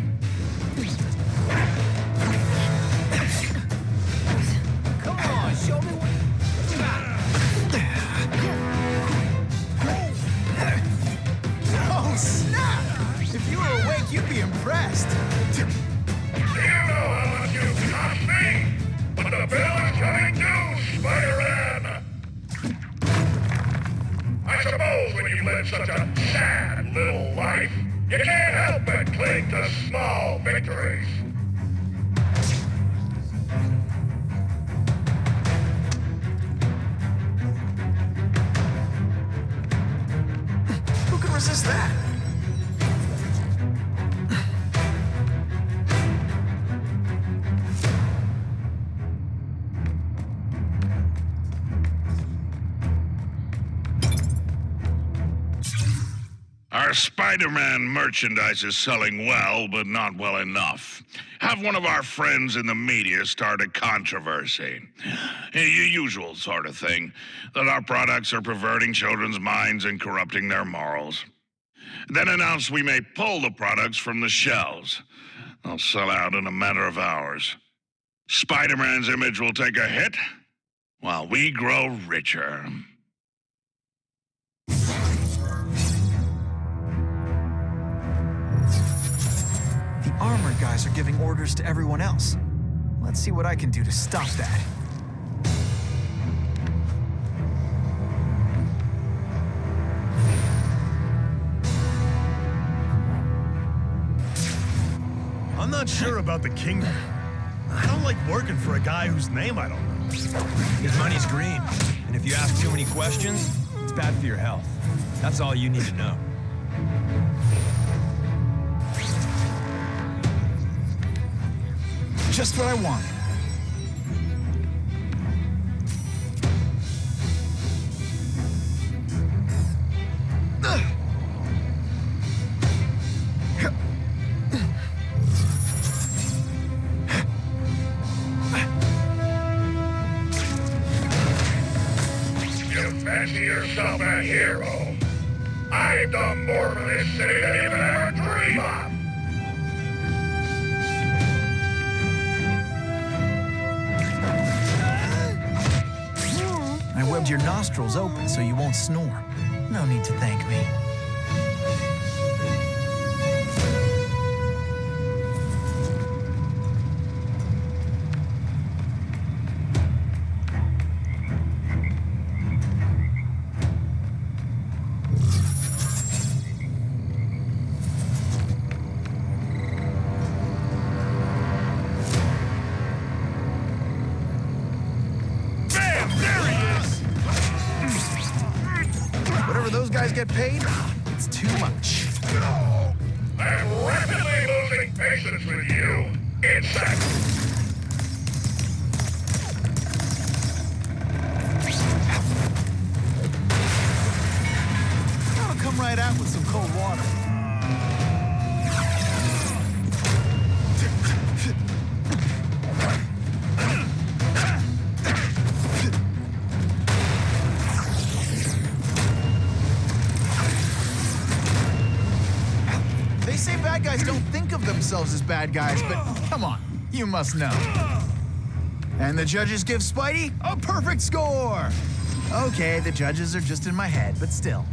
Show me what you got. Oh, snap! If you were awake, you'd be impressed. Do you know how much you cost me? But the bill is coming due, Spider-Man! I suppose when you live such a sad little life, you can't help but cling to small victories. Who can resist that? Our Spider-Man merchandise is selling well, but not well enough. Have one of our friends in the media start a controversy. Your usual sort of thing, that our products are perverting children's minds and corrupting their morals. Then announce we may pull the products from the shelves. They'll sell out in a matter of hours. Spider-Man's image will take a hit, while we grow richer. The armored guys are giving orders to everyone else. Let's see what I can do to stop that. I'm not sure about the kingdom. I don't like working for a guy whose name I don't know. His money's green, and if you ask too many questions, it's bad for your health. That's all you need to know. Just what I wanted. You fancy yourself a hero? I've done more for this city than you could ever dream of. I webbed your nostrils open so you won't snore. No need to thank me. Whatever those guys get paid, it's That'll come right out with some cold water. They say bad guys don't think of themselves as bad guys, but come on, you must know. And the judges give Spidey a perfect score! Okay, the judges are just in my head, but still.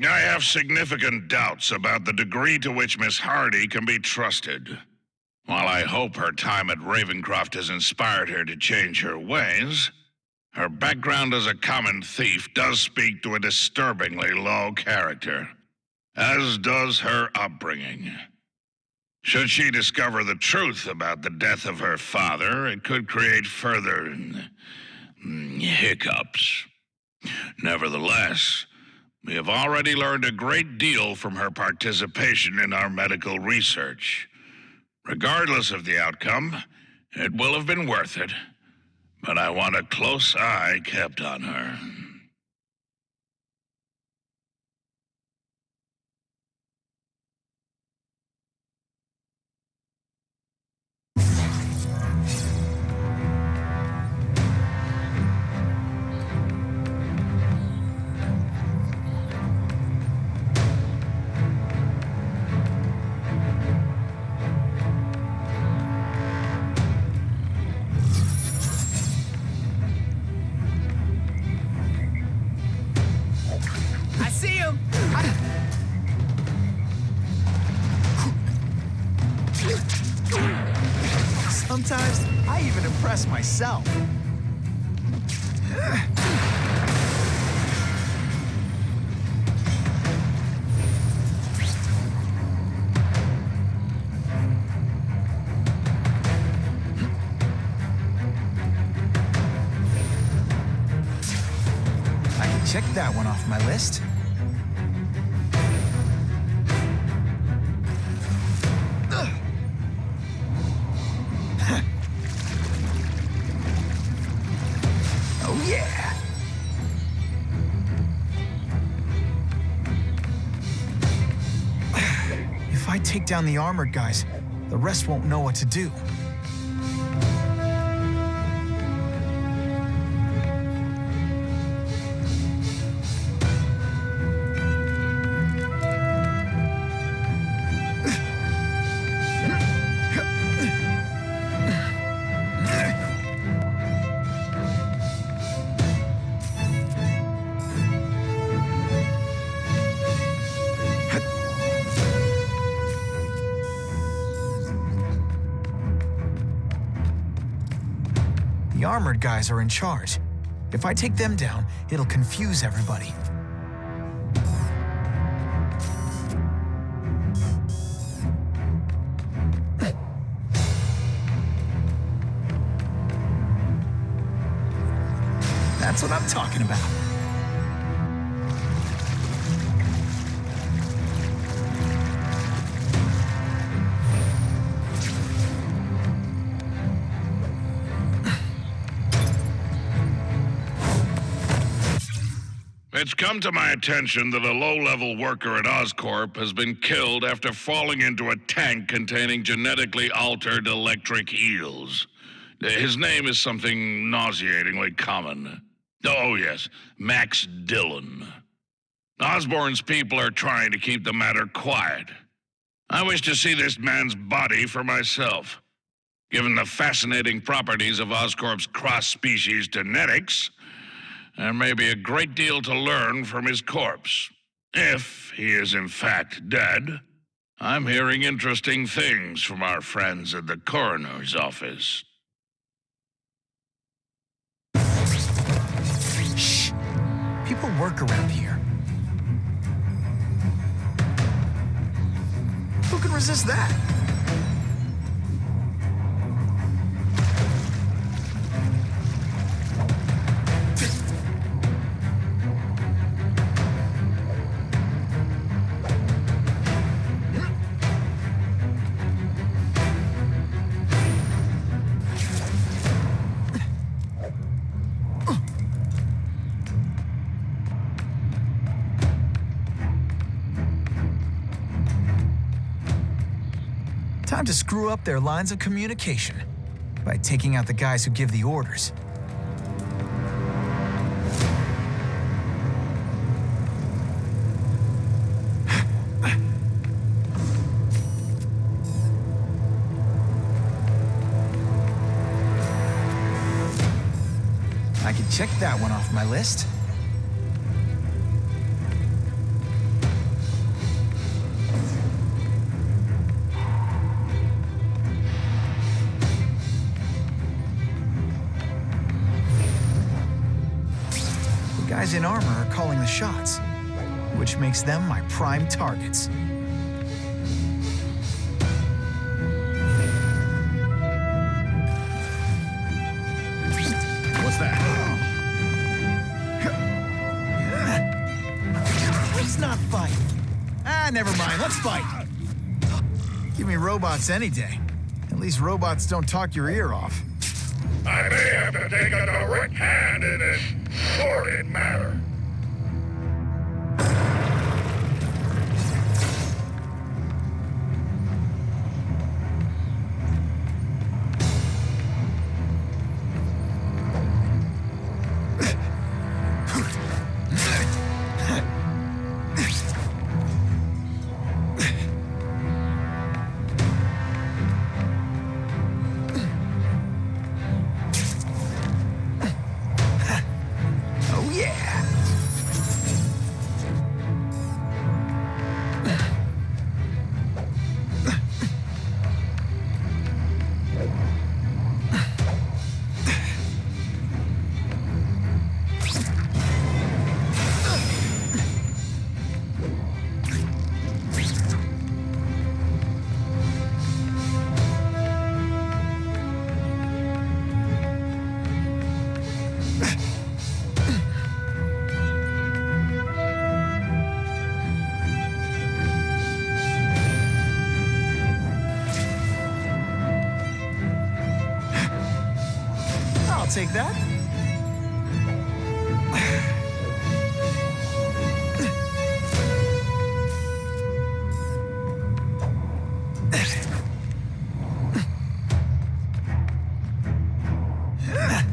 I have significant doubts about the degree to which Miss Hardy can be trusted. While I hope her time at Ravencroft has inspired her to change her ways, her background as a common thief does speak to a disturbingly low character, as does her upbringing. Should she discover the truth about the death of her father, it could create further hiccups. Nevertheless, we have already learned a great deal from her participation in our medical research. Regardless of the outcome, it will have been worth it, but I want a close eye kept on her. I see him! Sometimes I even impress myself. I can check that one off my list. Oh yeah! If I take down the armored guys, the rest won't know what to do. The armored guys are in charge. If I take them down, it'll confuse everybody. That's what I'm talking about. It's come to my attention that a low-level worker at Oscorp has been killed after falling into a tank containing genetically altered electric eels. His name is something nauseatingly common. Oh, yes, Max Dillon. Osborn's people are trying to keep the matter quiet. I wish to see this man's body for myself. Given the fascinating properties of Oscorp's cross-species genetics, there may be a great deal to learn from his corpse. If he is in fact dead, I'm hearing interesting things from our friends at the coroner's office. Shh! People work around here. resist that? Time to screw up their lines of communication by taking out the guys who give the orders. I can check that one off my list. Guys in armor are calling the shots, which makes them my prime targets. What's that? Let's not fight. Ah, never mind. Let's fight. Give me robots any day. At least robots don't talk your ear off. I may have to take a direct hand in this sordid matter. I'll take that.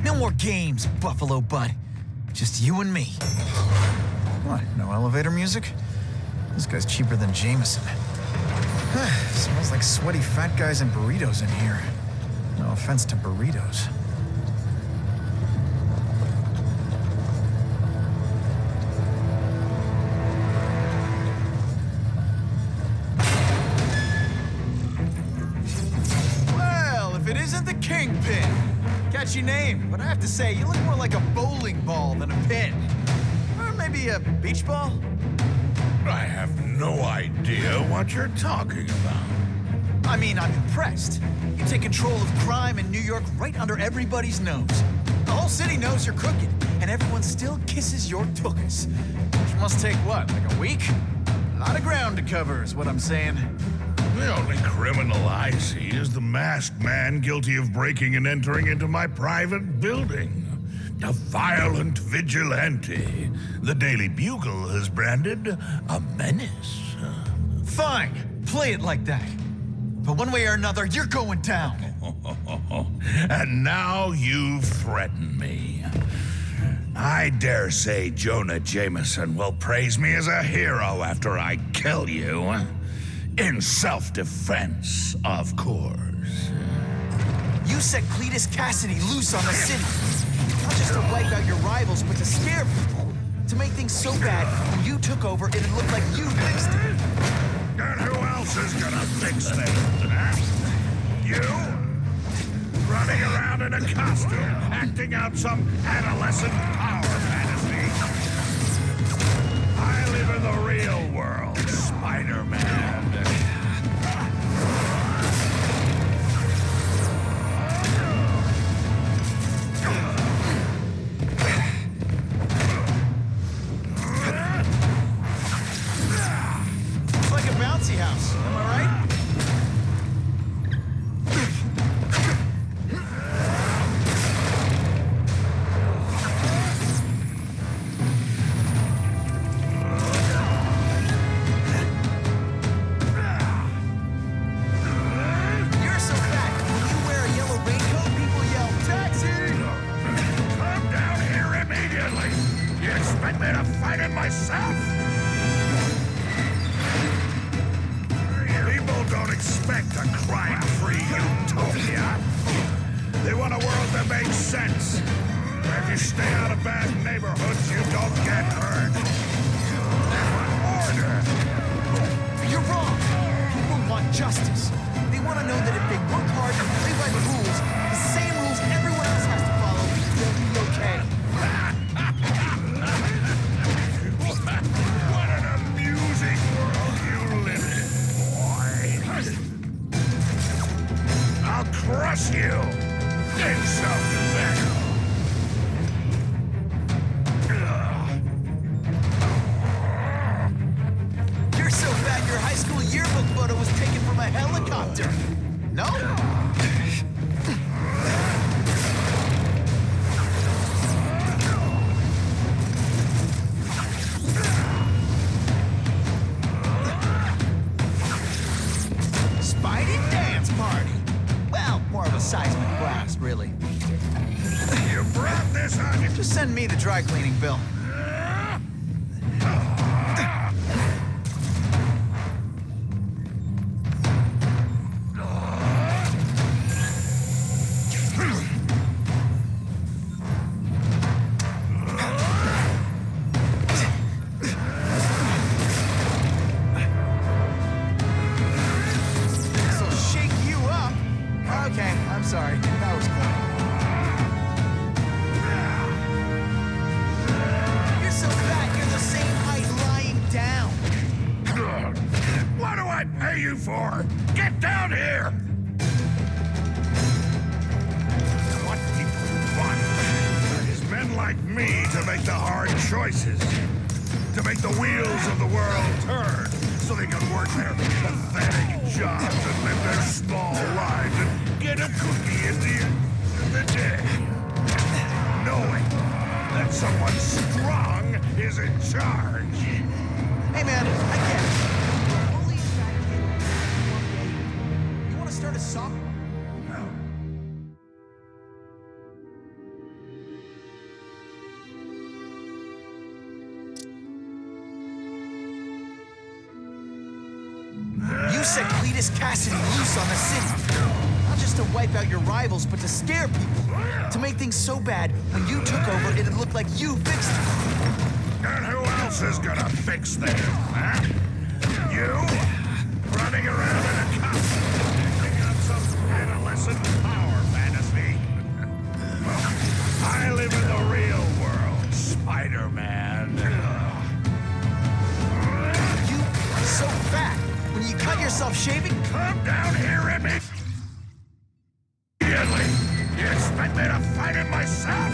No more games, Buffalo Butt. Just you and me. What, no elevator music? This guy's cheaper than Jameson. Smells like sweaty fat guys and burritos in here. No offense to burritos. Well, if it isn't the Kingpin. Catchy name, but I have to say, you look more like a bowling ball than a pin. Or maybe a beach ball? I have no idea what you're talking about. I mean, I'm impressed. You take control of crime in New York right under everybody's nose. The whole city knows you're crooked, and everyone still kisses your tuchus. Which must take what, like a week? A lot of ground to cover is what I'm saying. The only criminal I see is the masked man guilty of breaking and entering into my private building. A violent vigilante. The Daily Bugle has branded a menace. Fine, play it like that. But one way or another, you're going down. And now you threaten me. I dare say Jonah Jameson will praise me as a hero after I kill you. In self-defense, of course. You set Cletus Cassidy loose on the city. Not just to wipe out your rivals, but to scare people. To make things so bad, when you took over, it'd look like you fixed it. And who else is gonna fix things, huh? You? Running around in a costume, acting out some adolescent power fantasy. I live in the real world, Spider-Man. You expect me to fight it myself? People don't expect a crime-free utopia. They want a world that makes sense. Where if you stay out of bad neighborhoods, you don't get hurt. They want order. You're wrong. People want justice. They want to know that if they work hard and play by the rules, the same rules everyone else has to follow, they'll be okay. What an amusing world you live in, boy. I'll crush you in self-defense. You're so fat your high school yearbook photo was taken from a helicopter. No? Spidey dance party. Well, more of a seismic blast, really. You brought this on you. Just send me the dry cleaning bill. This'll shake you up. Okay, I'm sorry. That was cool. You're so fat, you're the same height lying down. What do I pay you for? Get down here! What people want is men like me to make the hard choices. To make the wheels of the world turn so they can work their pathetic jobs and live their small lives and get a cookie at the end of the day. Knowing that someone strong is in charge. Hey man, I get it. Only a fat kid one day. You want to start a song? You set Cletus Cassidy loose on the city. Not just to wipe out your rivals, but to scare people. To make things so bad, when you took over, it'd look like you fixed it. And who else is gonna fix them, huh? You? Running around in a costume, thinking up some adolescent power fantasy. I live in the real world, Spider-Man. You are so fat. When you cut yourself shaving, Come down here and me. Immediately. You expect me to fight it myself?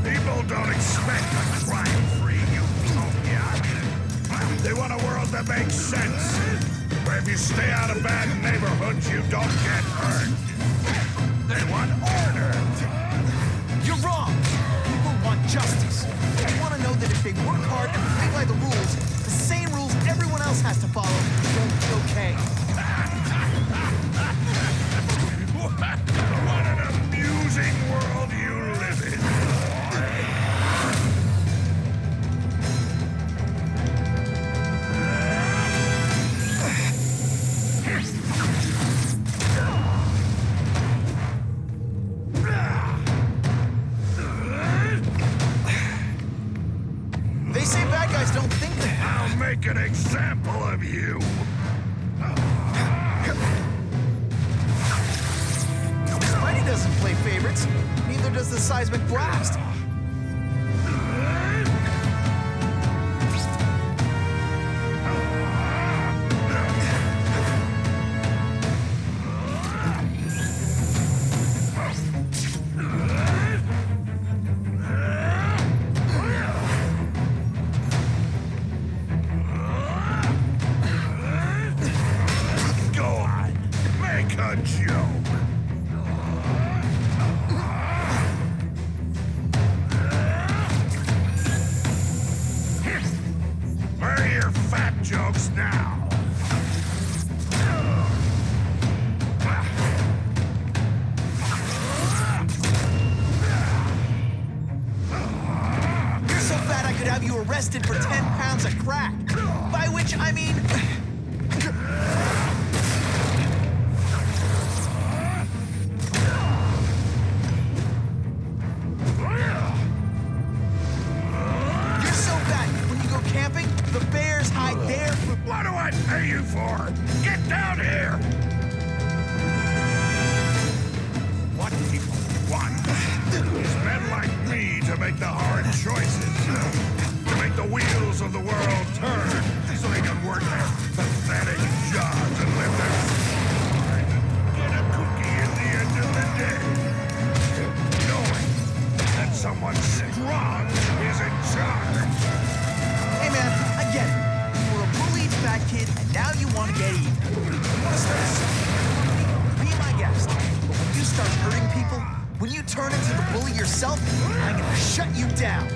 People don't expect a crime-free utopia. They want a world that makes sense. Where if you stay out of bad neighborhoods, you don't get hurt. They want order. you're wrong. People want justice. They want to know that if they work hard and play by the rules, the same rules everyone else has to follow, they'll be okay. What an amusing world you live in. They say bad guys don't think that. I'll make an example of you. Spidey doesn't play favorites. Neither does the seismic blast. Go on, make a joke. could have you arrested for 10 pounds of crack. By which I mean... You're so fat, when you go camping, the bears hide their food. What do I pay you for? Get down here! What people want is men like me to make the hard choices. To make the wheels of the world turn so they can work their pathetic jobs and live their lives. Get a cookie at the end of the day. Knowing that someone strong is in charge. Hey man, I get it. You were a bullied fat kid, and now you want to get even. You want to start something? Be my guest. But when you start hurting people, when you turn into the bully yourself, I'm gonna shut you down.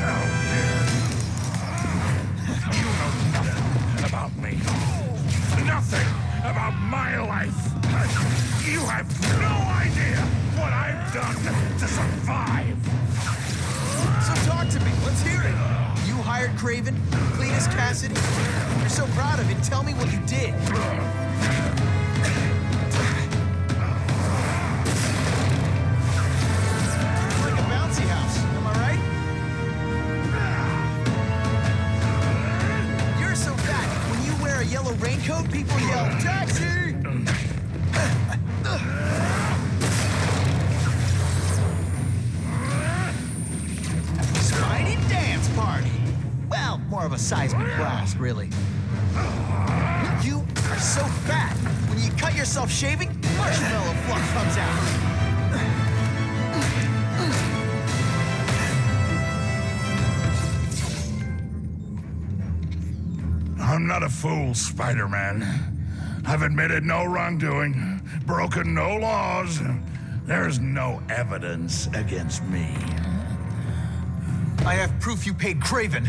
How dare you? You know nothing about me. Nothing about my life. You have no idea what I've done to survive. So talk to me. Let's hear it. You hired Craven, Cletus Cassidy. You're so proud of it. Tell me what you did. Like a bouncy house. Am I right? You're so fat. When you wear a yellow raincoat, people yell, "Taxi!" Spidey dance party. Well, more of a seismic blast, really. You are so fat. When you cut yourself shaving, marshmallow fluff comes out. I'm not a fool, Spider-Man. I've admitted no wrongdoing, broken no laws. There's no evidence against me. I have proof you paid Craven.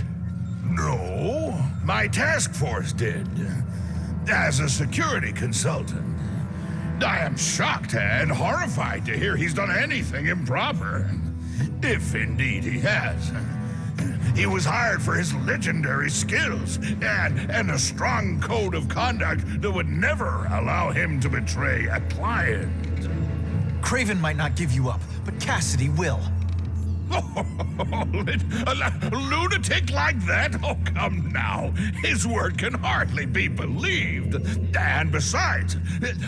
No, my task force did. As a security consultant. I am shocked and horrified to hear he's done anything improper. If indeed he has. He was hired for his legendary skills and a strong code of conduct that would never allow him to betray a client. Craven might not give you up, but Cassidy will. A lunatic like that? Oh, come now. His word can hardly be believed. And besides,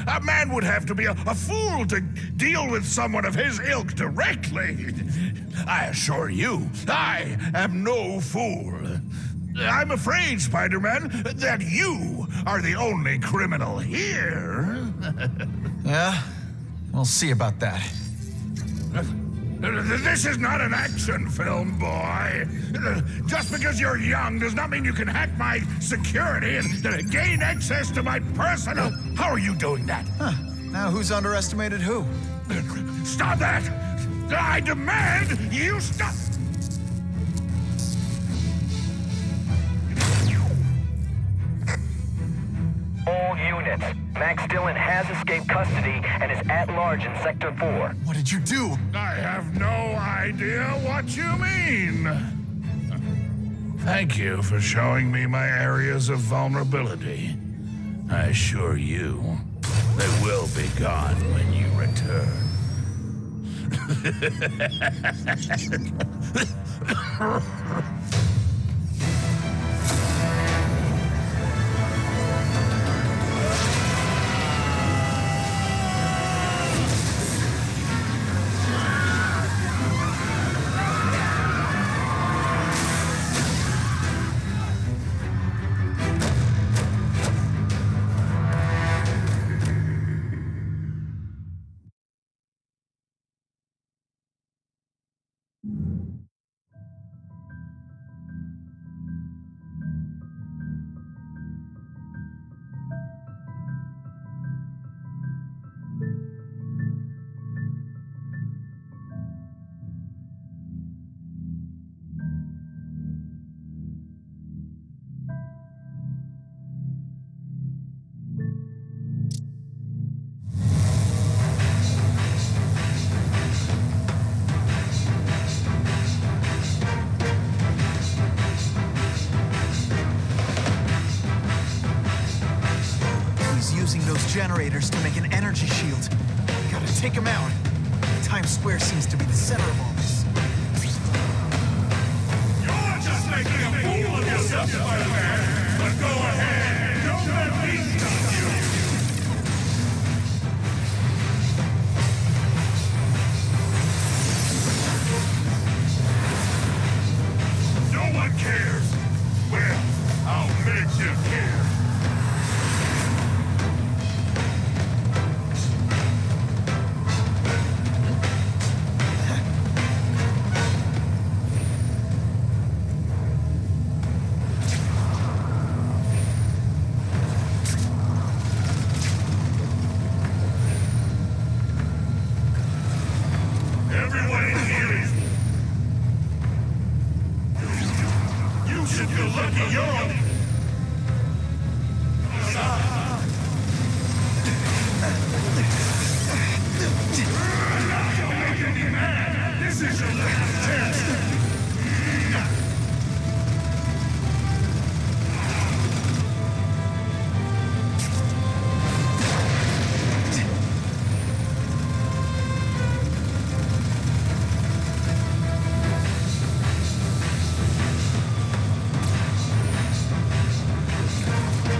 a man would have to be a fool to deal with someone of his ilk directly. I assure you, I am no fool. I'm afraid, Spider-Man, that you are the only criminal here. Yeah? We'll see about that. This is not an action film, boy. Just because you're young does not mean you can hack my security and gain access to my personal... How are you doing that? Huh. Now who's underestimated who? Stop that! I demand you stop! All units. Max Dillon has escaped custody and is at large in Sector 4. What did you do? I have no idea what you mean. Thank you for showing me my areas of vulnerability. I assure you, they will be gone when you return. generators to make an energy shield. Gotta take them out. Times Square seems to be the center of all this. You're just making a fool of yourself, Spider-Man. But go ahead. Don't let me stop you. No one cares. Well, I'll make you care. Everyone in here is... You should feel lucky you're on... This is your last chance.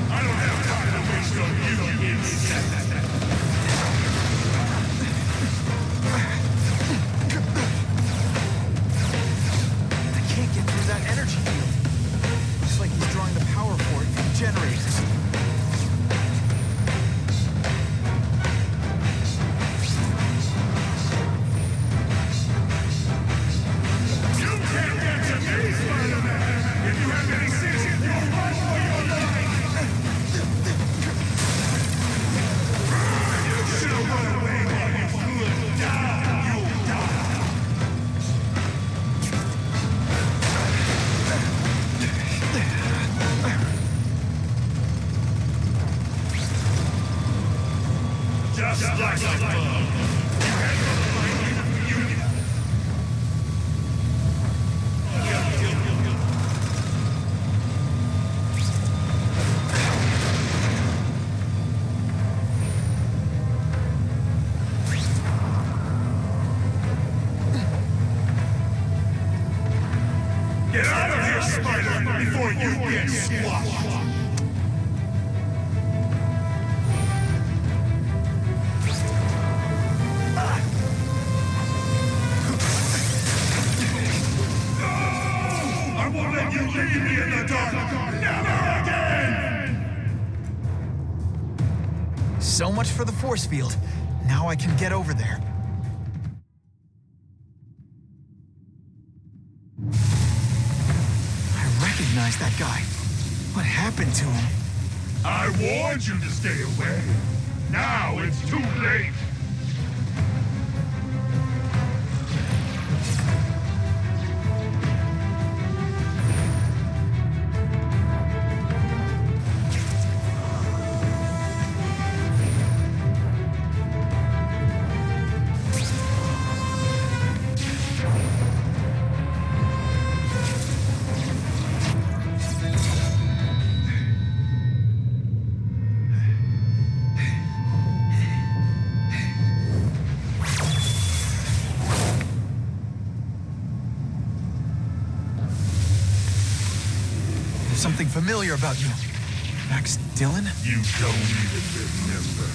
I don't have time to waste on you, insect. I can't get through that energy field. Looks like he's drawing the power for it from generators. You can't get to me, Spider-Man! If you have any sense, you'll run for your life! You should have run away while you could. Die! You'll die! Just like love. You had no right to union. Get out of here, Spider, before you get squashed! I won't let you leave me in the dark! Never again! So much for the force field. Now I can get over there. I recognize that guy. What happened to him? I warned you to stay away. Now it's too late. There's something familiar about you. Max Dillon? You don't even remember.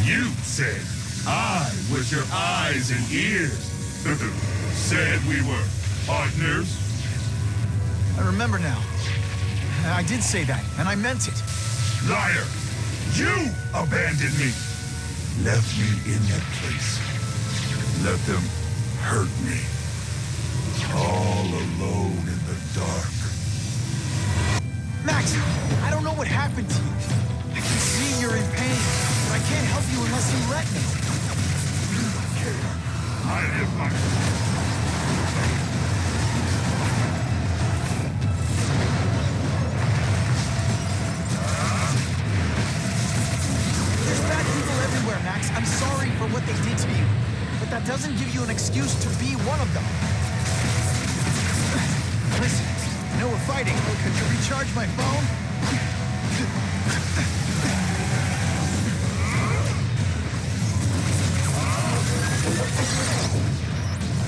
You said I was your eyes and ears. Said we were partners. I remember now. I did say that, and I meant it. Liar! You abandoned me! Left me in that place. Let them hurt me. All alone in the dark. Max, I don't know what happened to you. I can see you're in pain, but I can't help you unless you let me. You don't care. I live my... There's bad people everywhere, Max. I'm sorry for what they did to you, but that doesn't give you an excuse to be one of them. Listen, I know we're fighting. Could you recharge my phone?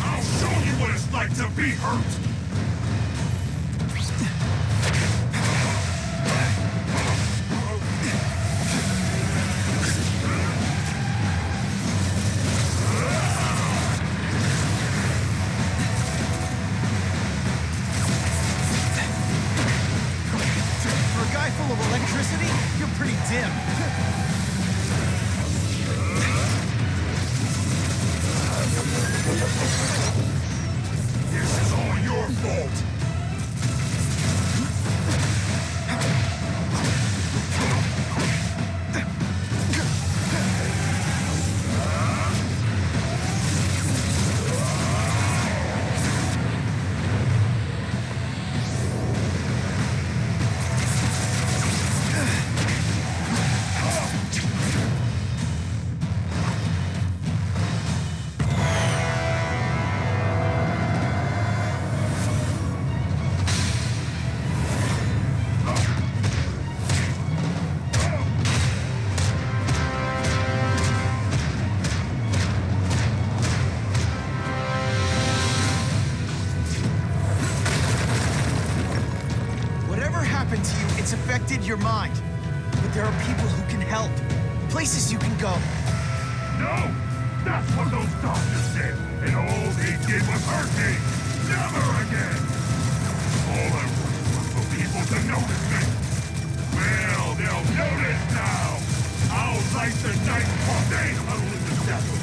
I'll show you what it's like to be hurt! For a guy full of electricity, you're pretty dim. This is all your fault! To you, it's affected your mind. But there are people who can help. Places you can go. No! That's what those doctors said, and all they did was hurt me! Never again! All I wanted was for people to notice me! Well, they'll notice now! I'll light the night while they huddle in the desert!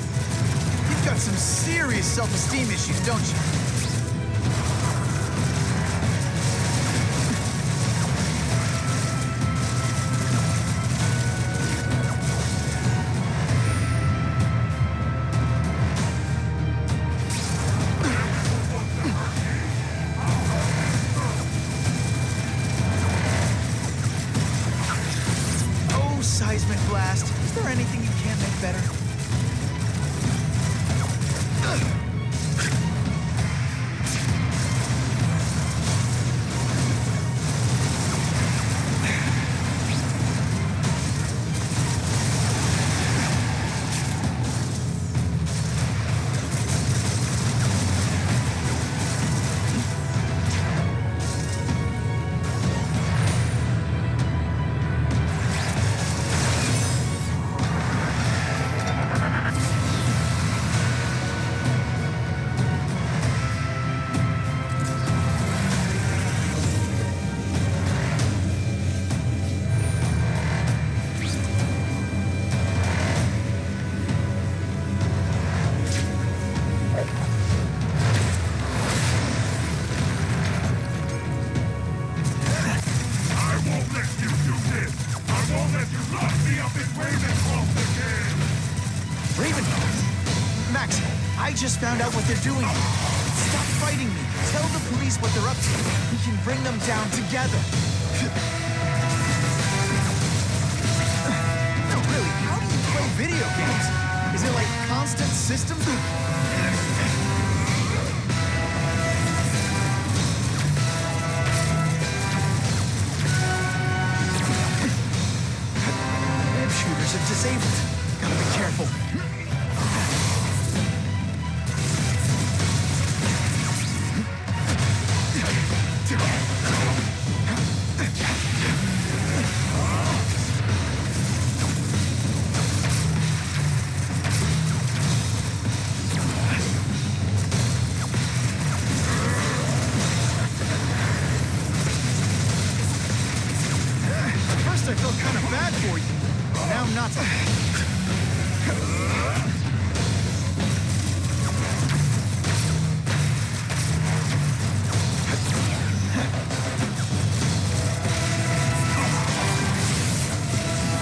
You've got some serious self-esteem issues, don't you? Seismic blast. Is there anything you can't make better? Max, I just found out what they're doing. Stop fighting me. Tell the police what they're up to. We can bring them down together. No, really, how do you play video games? Is it like constant systems? Web shooters are disabled. Gotta be careful. I felt kind of bad for you. Now not.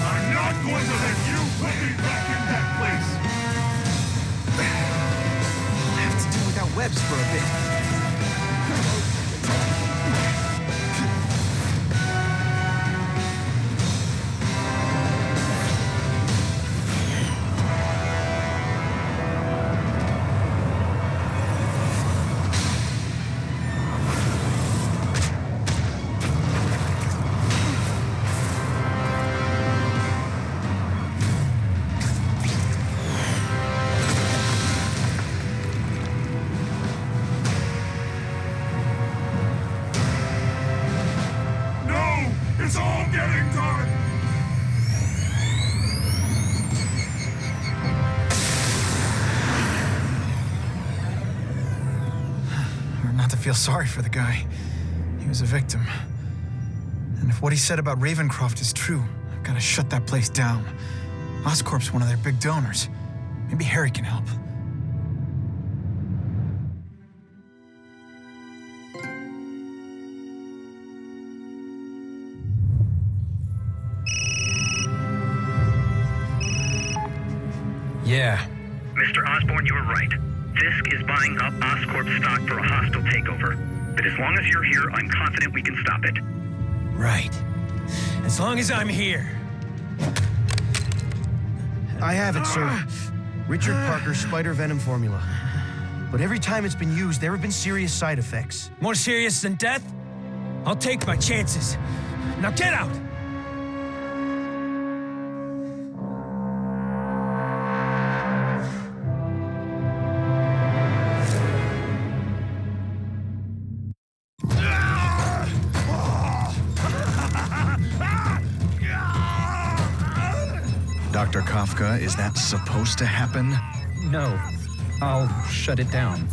I'm not going to let you put me back in that place. I'll have to do without webs for a bit. not to feel sorry for the guy. He was a victim. And if what he said about Ravencroft is true, I've got to shut that place down. Oscorp's one of their big donors. Maybe Harry can help. Yeah. Mr. Osborn, you were right. Fisk is buying up Oscorp stock for a hostile takeover. But as long as you're here, I'm confident we can stop it. Right. As long as I'm here. I have it, sir. Richard Parker's spider venom formula. But every time it's been used, there have been serious side effects. More serious than death? I'll take my chances. Now get out! Dr. Kafka, is that supposed to happen? No. I'll shut it down.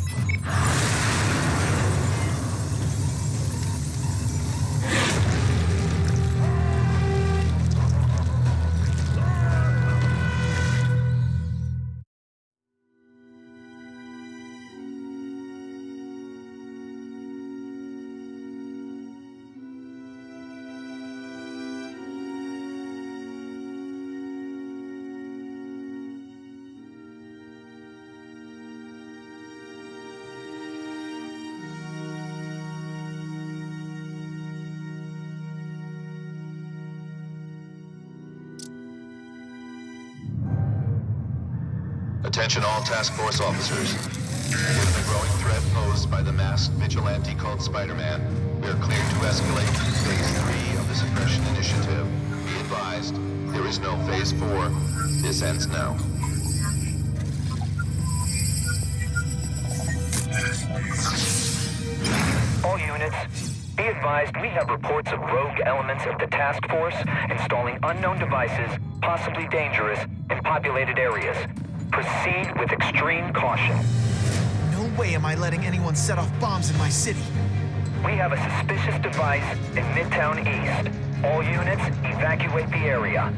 Attention all task force officers. Given the growing threat posed by the masked vigilante called Spider-Man, we are cleared to escalate to Phase 3 of the Suppression Initiative. Be advised, there is no Phase 4. This ends now. All units, be advised we have reports of rogue elements of the task force installing unknown devices, possibly dangerous, in populated areas. Proceed with extreme caution. No way am I letting anyone set off bombs in my city. We have a suspicious device in Midtown East. All units, evacuate the area.